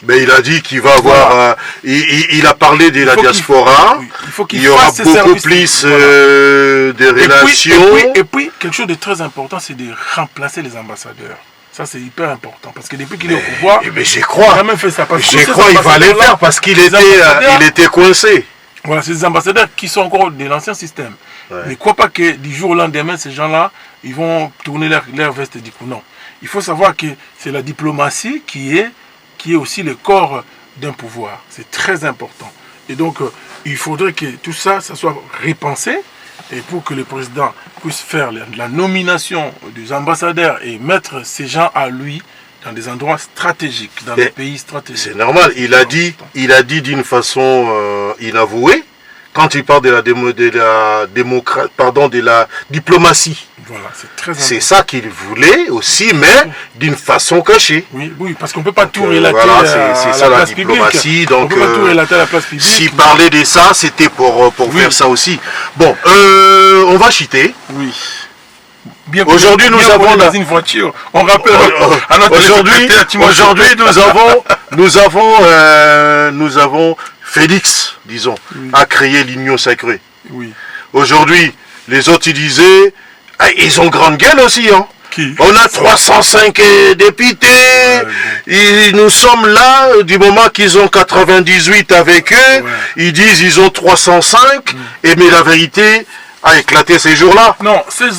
Mais il a dit qu'il va avoir. Voilà. Il a parlé de la faut qu'il- diaspora. oui, il faut qu'il Il y aura fasse ces beaucoup services. plus Voilà. de relations. Et puis, quelque chose de très important, c'est de remplacer les ambassadeurs. Ça, c'est hyper important. Parce que depuis qu'il est au pouvoir, Mais j'y il a crois. jamais fait ça. Parce que Je ces crois qu'il va le ambassadeurs-là, faire parce qu'il les ambassadeurs- il était coincé. Voilà, c'est des ambassadeurs qui sont encore de l'ancien système. Ouais. Ne crois pas que du jour au lendemain, ces gens-là, ils vont tourner leur veste du coup. Non. Il faut savoir que c'est la diplomatie qui est aussi le corps d'un pouvoir. C'est très important. Et donc, il faudrait que tout ça, ça soit repensé. Et pour que le président puisse faire la nomination des ambassadeurs et mettre ces gens à lui dans des endroits stratégiques, dans Mais des pays stratégiques. C'est normal. Il a dit d'une façon inavouée, quand il parle de la diplomatie. Voilà, c'est très important. C'est ça qu'il voulait aussi, mais d'une façon cachée. Oui, oui, parce qu'on ne peut pas tout relater Voilà, à c'est la ça la place diplomatie. publique. Donc, on ne peut pas tout relater à la place publique. s'il parlait de ça, c'était pour Oui. faire ça aussi. Bon, on va chiter. Oui. Aujourd'hui, nous avons dans une voiture. On rappelle à notre aujourd'hui, nous avons Félix, disons, a créé l'union sacrée. Oui. Aujourd'hui, les autres, ils disaient, ils ont grande gueule aussi, hein. Qui? On a 305 députés, nous sommes là, du moment qu'ils ont 98 avec eux, ils disent ils ont 305, et mais la vérité a éclaté ces jours-là. Non, ces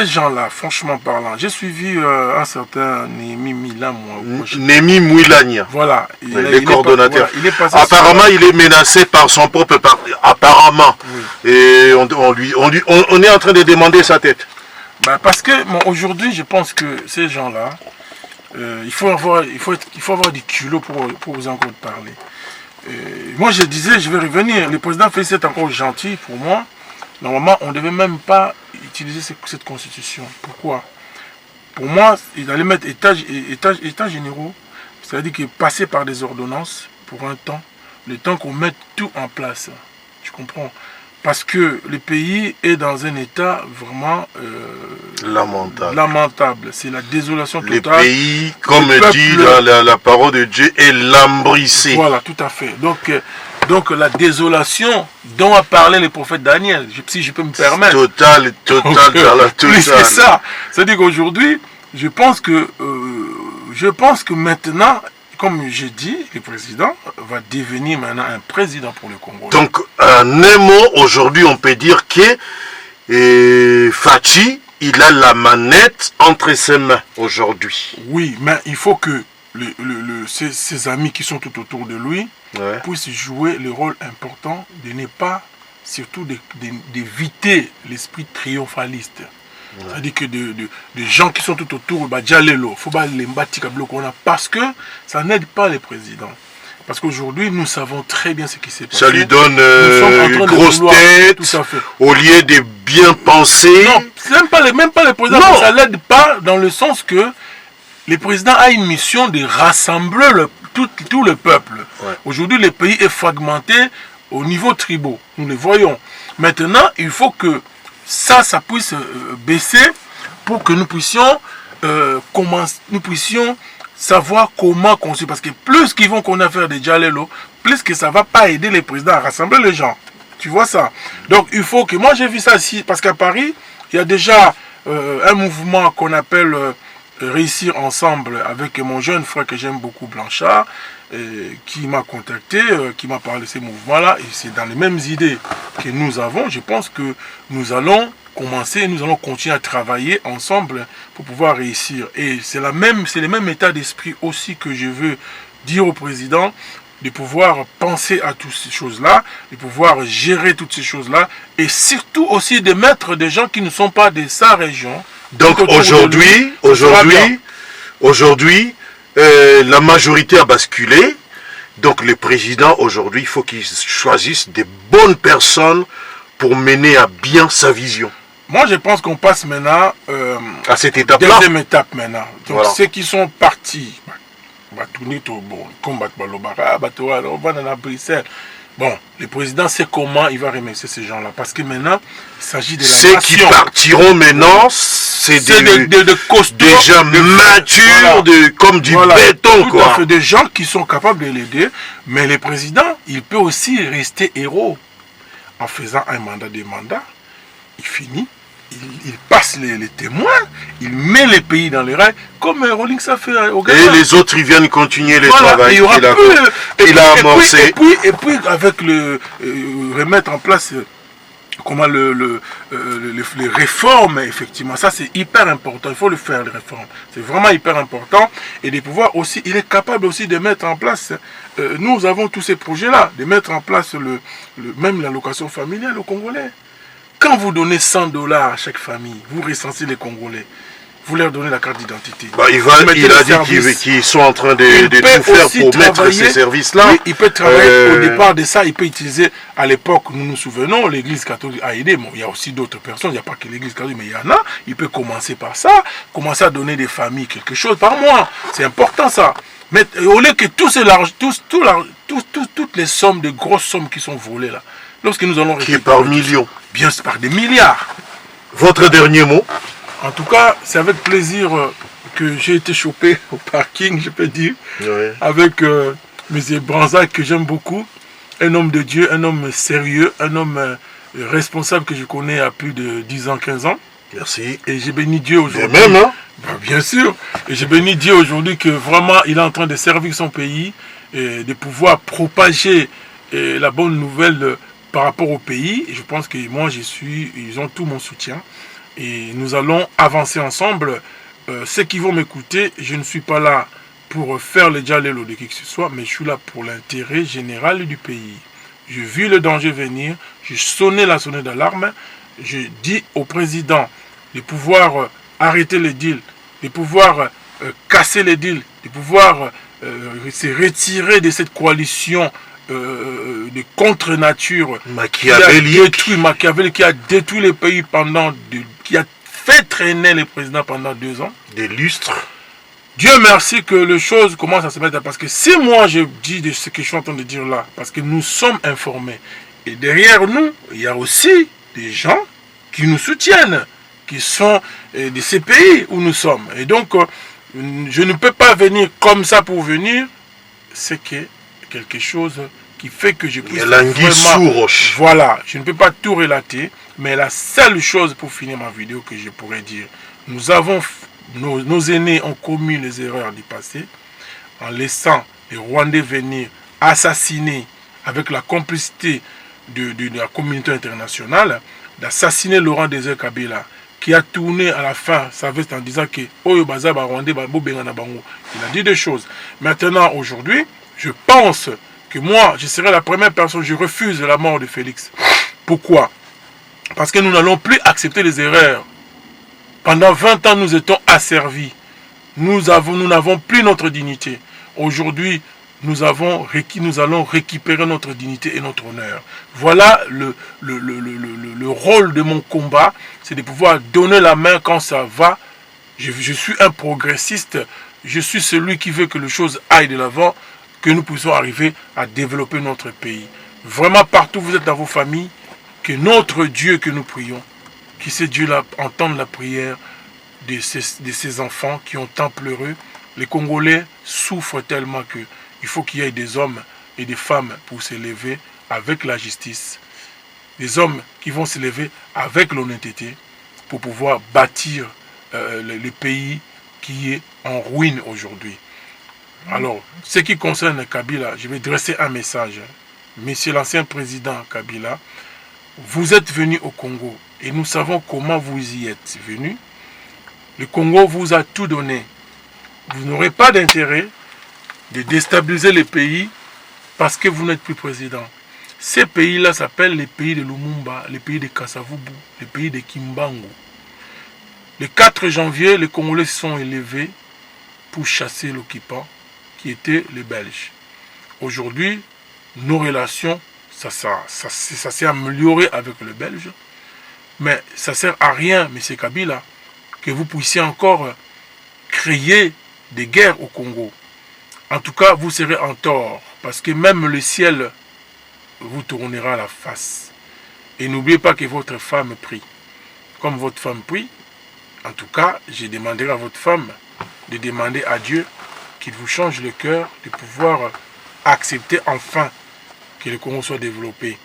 gens-là, franchement parlant, j'ai suivi un certain Némi Milan, moi. Némi Mouilagna. Voilà. Les coordonnateurs. Il est passé apparemment, il est menacé par son propre parti. Apparemment. Oui. Et on est en train de demander sa tête. Bah parce que aujourd'hui, je pense que ces gens-là, il faut avoir du culot pour vous encore parler. Moi, je disais, je vais revenir. Le président Félix est encore gentil pour moi. Normalement, on ne devait même pas utiliser cette constitution. Pourquoi? Pour moi, il allait mettre états généraux, c'est-à-dire que passer par des ordonnances pour un temps, le temps qu'on mette tout en place. Tu comprends? Parce que le pays est dans un état vraiment lamentable. C'est la désolation totale. Le pays, comme dit la parole de Dieu, est lambrissé. Voilà, tout à fait. Donc la désolation dont a parlé le prophète Daniel, si je peux me permettre. Total. Plus que ça. C'est-à-dire qu'aujourd'hui, je pense que maintenant, comme j'ai dit, le président va devenir maintenant un président pour le Congo. Donc, en un mot, aujourd'hui, on peut dire que Fachi, il a la manette entre ses mains aujourd'hui. Oui, mais il faut que ses amis qui sont tout autour de lui puissent jouer le rôle important de ne pas, surtout d'éviter l'esprit triomphaliste. C'est-à-dire que des gens qui sont tout autour, parce que ça n'aide pas les présidents. Parce qu'aujourd'hui, nous savons très bien ce qui s'est passé. Ça lui donne une grosse tête, au lieu de bien penser. Non, même pas les présidents, ça ne l'aide pas dans le sens que le président a une mission de rassembler tout le peuple. Ouais. Aujourd'hui, le pays est fragmenté au niveau tribal. Nous le voyons. Maintenant, il faut que ça puisse baisser pour que nous puissions savoir comment construire. Parce que plus qu'ils vont qu'on a faire des Djalelo, plus que ça ne va pas aider les présidents à rassembler les gens. Tu vois ça? Donc il faut que... Moi j'ai vu ça ici, parce qu'à Paris, il y a déjà un mouvement qu'on appelle Réussir Ensemble avec mon jeune frère que j'aime beaucoup, Blanchard, qui m'a contacté, qui m'a parlé de ces mouvements-là. Et c'est dans les mêmes idées que nous avons. Je pense que nous allons continuer à travailler ensemble pour pouvoir réussir. Et c'est le même état d'esprit aussi que je veux dire au président, de pouvoir penser à toutes ces choses-là, de pouvoir gérer toutes ces choses-là, et surtout aussi de mettre des gens qui ne sont pas de sa région. Donc aujourd'hui, la majorité a basculé. Donc le président aujourd'hui, il faut qu'il choisisse des bonnes personnes pour mener à bien sa vision. Moi, je pense qu'on passe maintenant à cette étape-là. Deuxième étape maintenant. Donc voilà. Ceux qui sont partis, bon, le président sait comment il va remercier ces gens-là. Parce que maintenant, il s'agit de la nation. Ceux qui partiront maintenant, c'est des gens matures, comme du béton. Tout à fait, des gens qui sont capables de l'aider. Mais le président, il peut aussi rester héros. En faisant un mandat, il finit. Il passe les témoins, il met les pays dans les rails, comme Rawlings a fait au Ghana. Et les autres, ils viennent continuer le travail qu'il a amorcé. Et puis avec remettre en place les réformes, effectivement, ça c'est hyper important, il faut le faire, les réformes. C'est vraiment hyper important. Et de pouvoir aussi, il est capable aussi de mettre en place, nous avons tous ces projets-là, de mettre en place même l'allocation familiale aux Congolais. Quand vous donnez $100 à chaque famille, vous recensez les Congolais, vous leur donnez la carte d'identité. Il a dit qu'ils sont en train de tout faire pour mettre ces services-là. Oui, il peut travailler au départ de ça, il peut utiliser, à l'époque, nous nous souvenons, l'église catholique a aidé. Bon, il y a aussi d'autres personnes, il n'y a pas que l'église catholique, mais il y en a. Il peut commencer par ça, commencer à donner des familles quelque chose par mois. C'est important ça. Mais au lieu que toutes les sommes, des grosses sommes qui sont volées là, lorsque nous allons qui est par millions. Bien, c'est par des milliards. Votre dernier mot? En tout cas, c'est avec plaisir que j'ai été chopé au parking, je peux dire, Ouais. avec M. Branzac que j'aime beaucoup, un homme de Dieu, un homme sérieux, un homme responsable que je connais à plus de 10 ans, 15 ans. Merci. Et j'ai béni Dieu Et aujourd'hui. même, hein? Ben, bien sûr. Et j'ai béni Dieu aujourd'hui que vraiment il est en train de servir son pays et de pouvoir propager la bonne nouvelle par rapport au pays. Et je pense que moi, ils ont tout mon soutien. Et nous allons avancer ensemble. Ceux qui vont m'écouter, je ne suis pas là pour faire le dialogue de qui que ce soit, mais je suis là pour l'intérêt général du pays. Je vis le danger venir, je sonnais la sonnette d'alarme, je dis au président de pouvoir arrêter les deals, de pouvoir casser les deals, de pouvoir se retirer de cette coalition de contre-nature Machiavel qui a détruit le pays qui a fait traîner le président pendant 2 ans. Des lustres. Dieu merci que les choses commencent à se mettre. Parce que si moi je dis de ce que je suis en train de dire là, parce que nous sommes informés, et derrière nous, il y a aussi des gens qui nous soutiennent, qui sont de ces pays où nous sommes. Et donc, je ne peux pas venir comme ça pour venir. C'est quelque chose qui fait que je puisse vraiment... Voilà, je ne peux pas tout relater, mais la seule chose pour finir ma vidéo que je pourrais dire, nous avons, nos aînés ont commis les erreurs du passé en laissant les Rwandais venir assassiner avec la complicité de la communauté internationale, d'assassiner Laurent Désiré Kabila, qui a tourné à la fin sa veste en disant que Oyo Baza Rwandais il a dit des choses. Maintenant, aujourd'hui, je pense que moi, je serai la première personne, je refuse la mort de Félix. Pourquoi? Parce que nous n'allons plus accepter les erreurs. Pendant 20 ans, nous étions asservis. Nous n'avons plus notre dignité. Aujourd'hui, nous allons récupérer notre dignité et notre honneur. Voilà le rôle de mon combat, c'est de pouvoir donner la main quand ça va. Je suis un progressiste, je suis celui qui veut que les choses aillent de l'avant, que nous puissions arriver à développer notre pays. Vraiment, partout où vous êtes dans vos familles, que notre Dieu que nous prions, que ce Dieu-là entende la prière de ces enfants qui ont tant pleuré. Les Congolais souffrent tellement qu'il faut qu'il y ait des hommes et des femmes pour s'élever avec la justice. Des hommes qui vont s'élever avec l'honnêteté pour pouvoir bâtir le pays qui est en ruine aujourd'hui. Alors, ce qui concerne Kabila, je vais dresser un message. Monsieur l'ancien président Kabila, vous êtes venu au Congo et nous savons comment vous y êtes venu. Le Congo vous a tout donné. Vous n'aurez pas d'intérêt de déstabiliser les pays parce que vous n'êtes plus président. Ces pays-là s'appellent les pays de Lumumba, les pays de Kasavubu, les pays de Kimbangu. Le 4 janvier, les Congolais se sont élevés pour chasser l'occupant qui était les Belges. Aujourd'hui, nos relations, ça s'est amélioré avec les Belges, mais ça ne sert à rien, M. Kabila, que vous puissiez encore créer des guerres au Congo. En tout cas, vous serez en tort, parce que même le ciel vous tournera la face. Et n'oubliez pas que votre femme prie. Comme votre femme prie, en tout cas, je demanderai à votre femme de demander à Dieu qu'il vous change le cœur, de pouvoir accepter enfin que le Congo soit développé.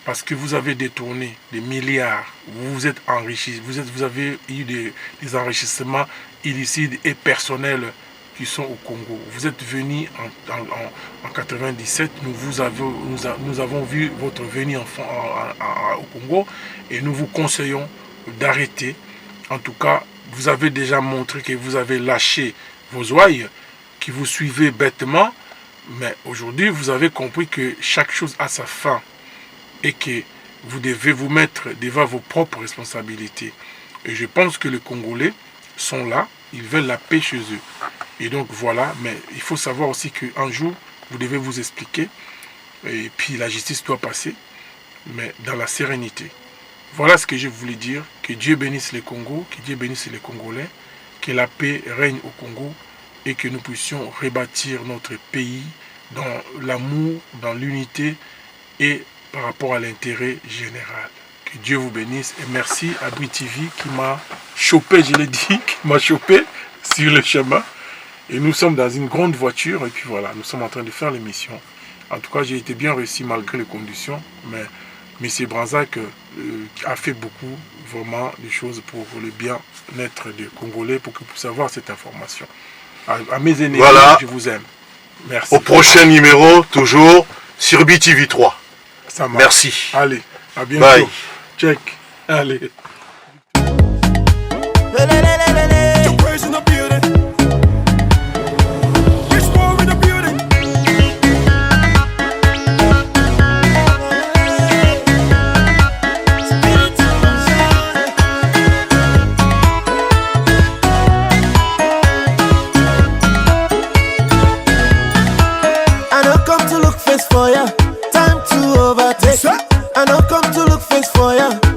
Parce que vous avez détourné des milliards, vous vous êtes enrichi, vous avez eu des enrichissements illicites et personnels qui sont au Congo. Vous êtes venu en 97, nous avons vu votre venue au Congo et nous vous conseillons d'arrêter. En tout cas, vous avez déjà montré que vous avez lâché vos ouailles, qui vous suivez bêtement, mais aujourd'hui vous avez compris que chaque chose a sa fin et que vous devez vous mettre devant vos propres responsabilités. Et je pense que les Congolais sont là, ils veulent la paix chez eux. Et donc voilà, mais il faut savoir aussi qu'un jour, vous devez vous expliquer, et puis la justice doit passer, mais dans la sérénité. Voilà ce que je voulais dire, que Dieu bénisse les Congos, que Dieu bénisse les Congolais, que la paix règne au Congo, et que nous puissions rebâtir notre pays dans l'amour, dans l'unité et par rapport à l'intérêt général. Que Dieu vous bénisse et merci à BRI TV qui m'a chopé, je l'ai dit, qui m'a chopé sur le chemin. Et nous sommes dans une grande voiture et puis voilà, nous sommes en train de faire l'émission. En tout cas, j'ai été bien réussi malgré les conditions, mais M. Branzac a fait beaucoup, vraiment, de choses pour le bien-être des Congolais, pour que vous puissiez avoir cette information. À mes ennemis, voilà. Je vous aime. Merci. Au prochain numéro, toujours sur BTV3. Ça marche. Merci. Allez, à bientôt. Bye. Check. Allez. Your praise in the building. It's war in the building. I don't come to look face for ya. Time to overtake. I don't come to look face for ya.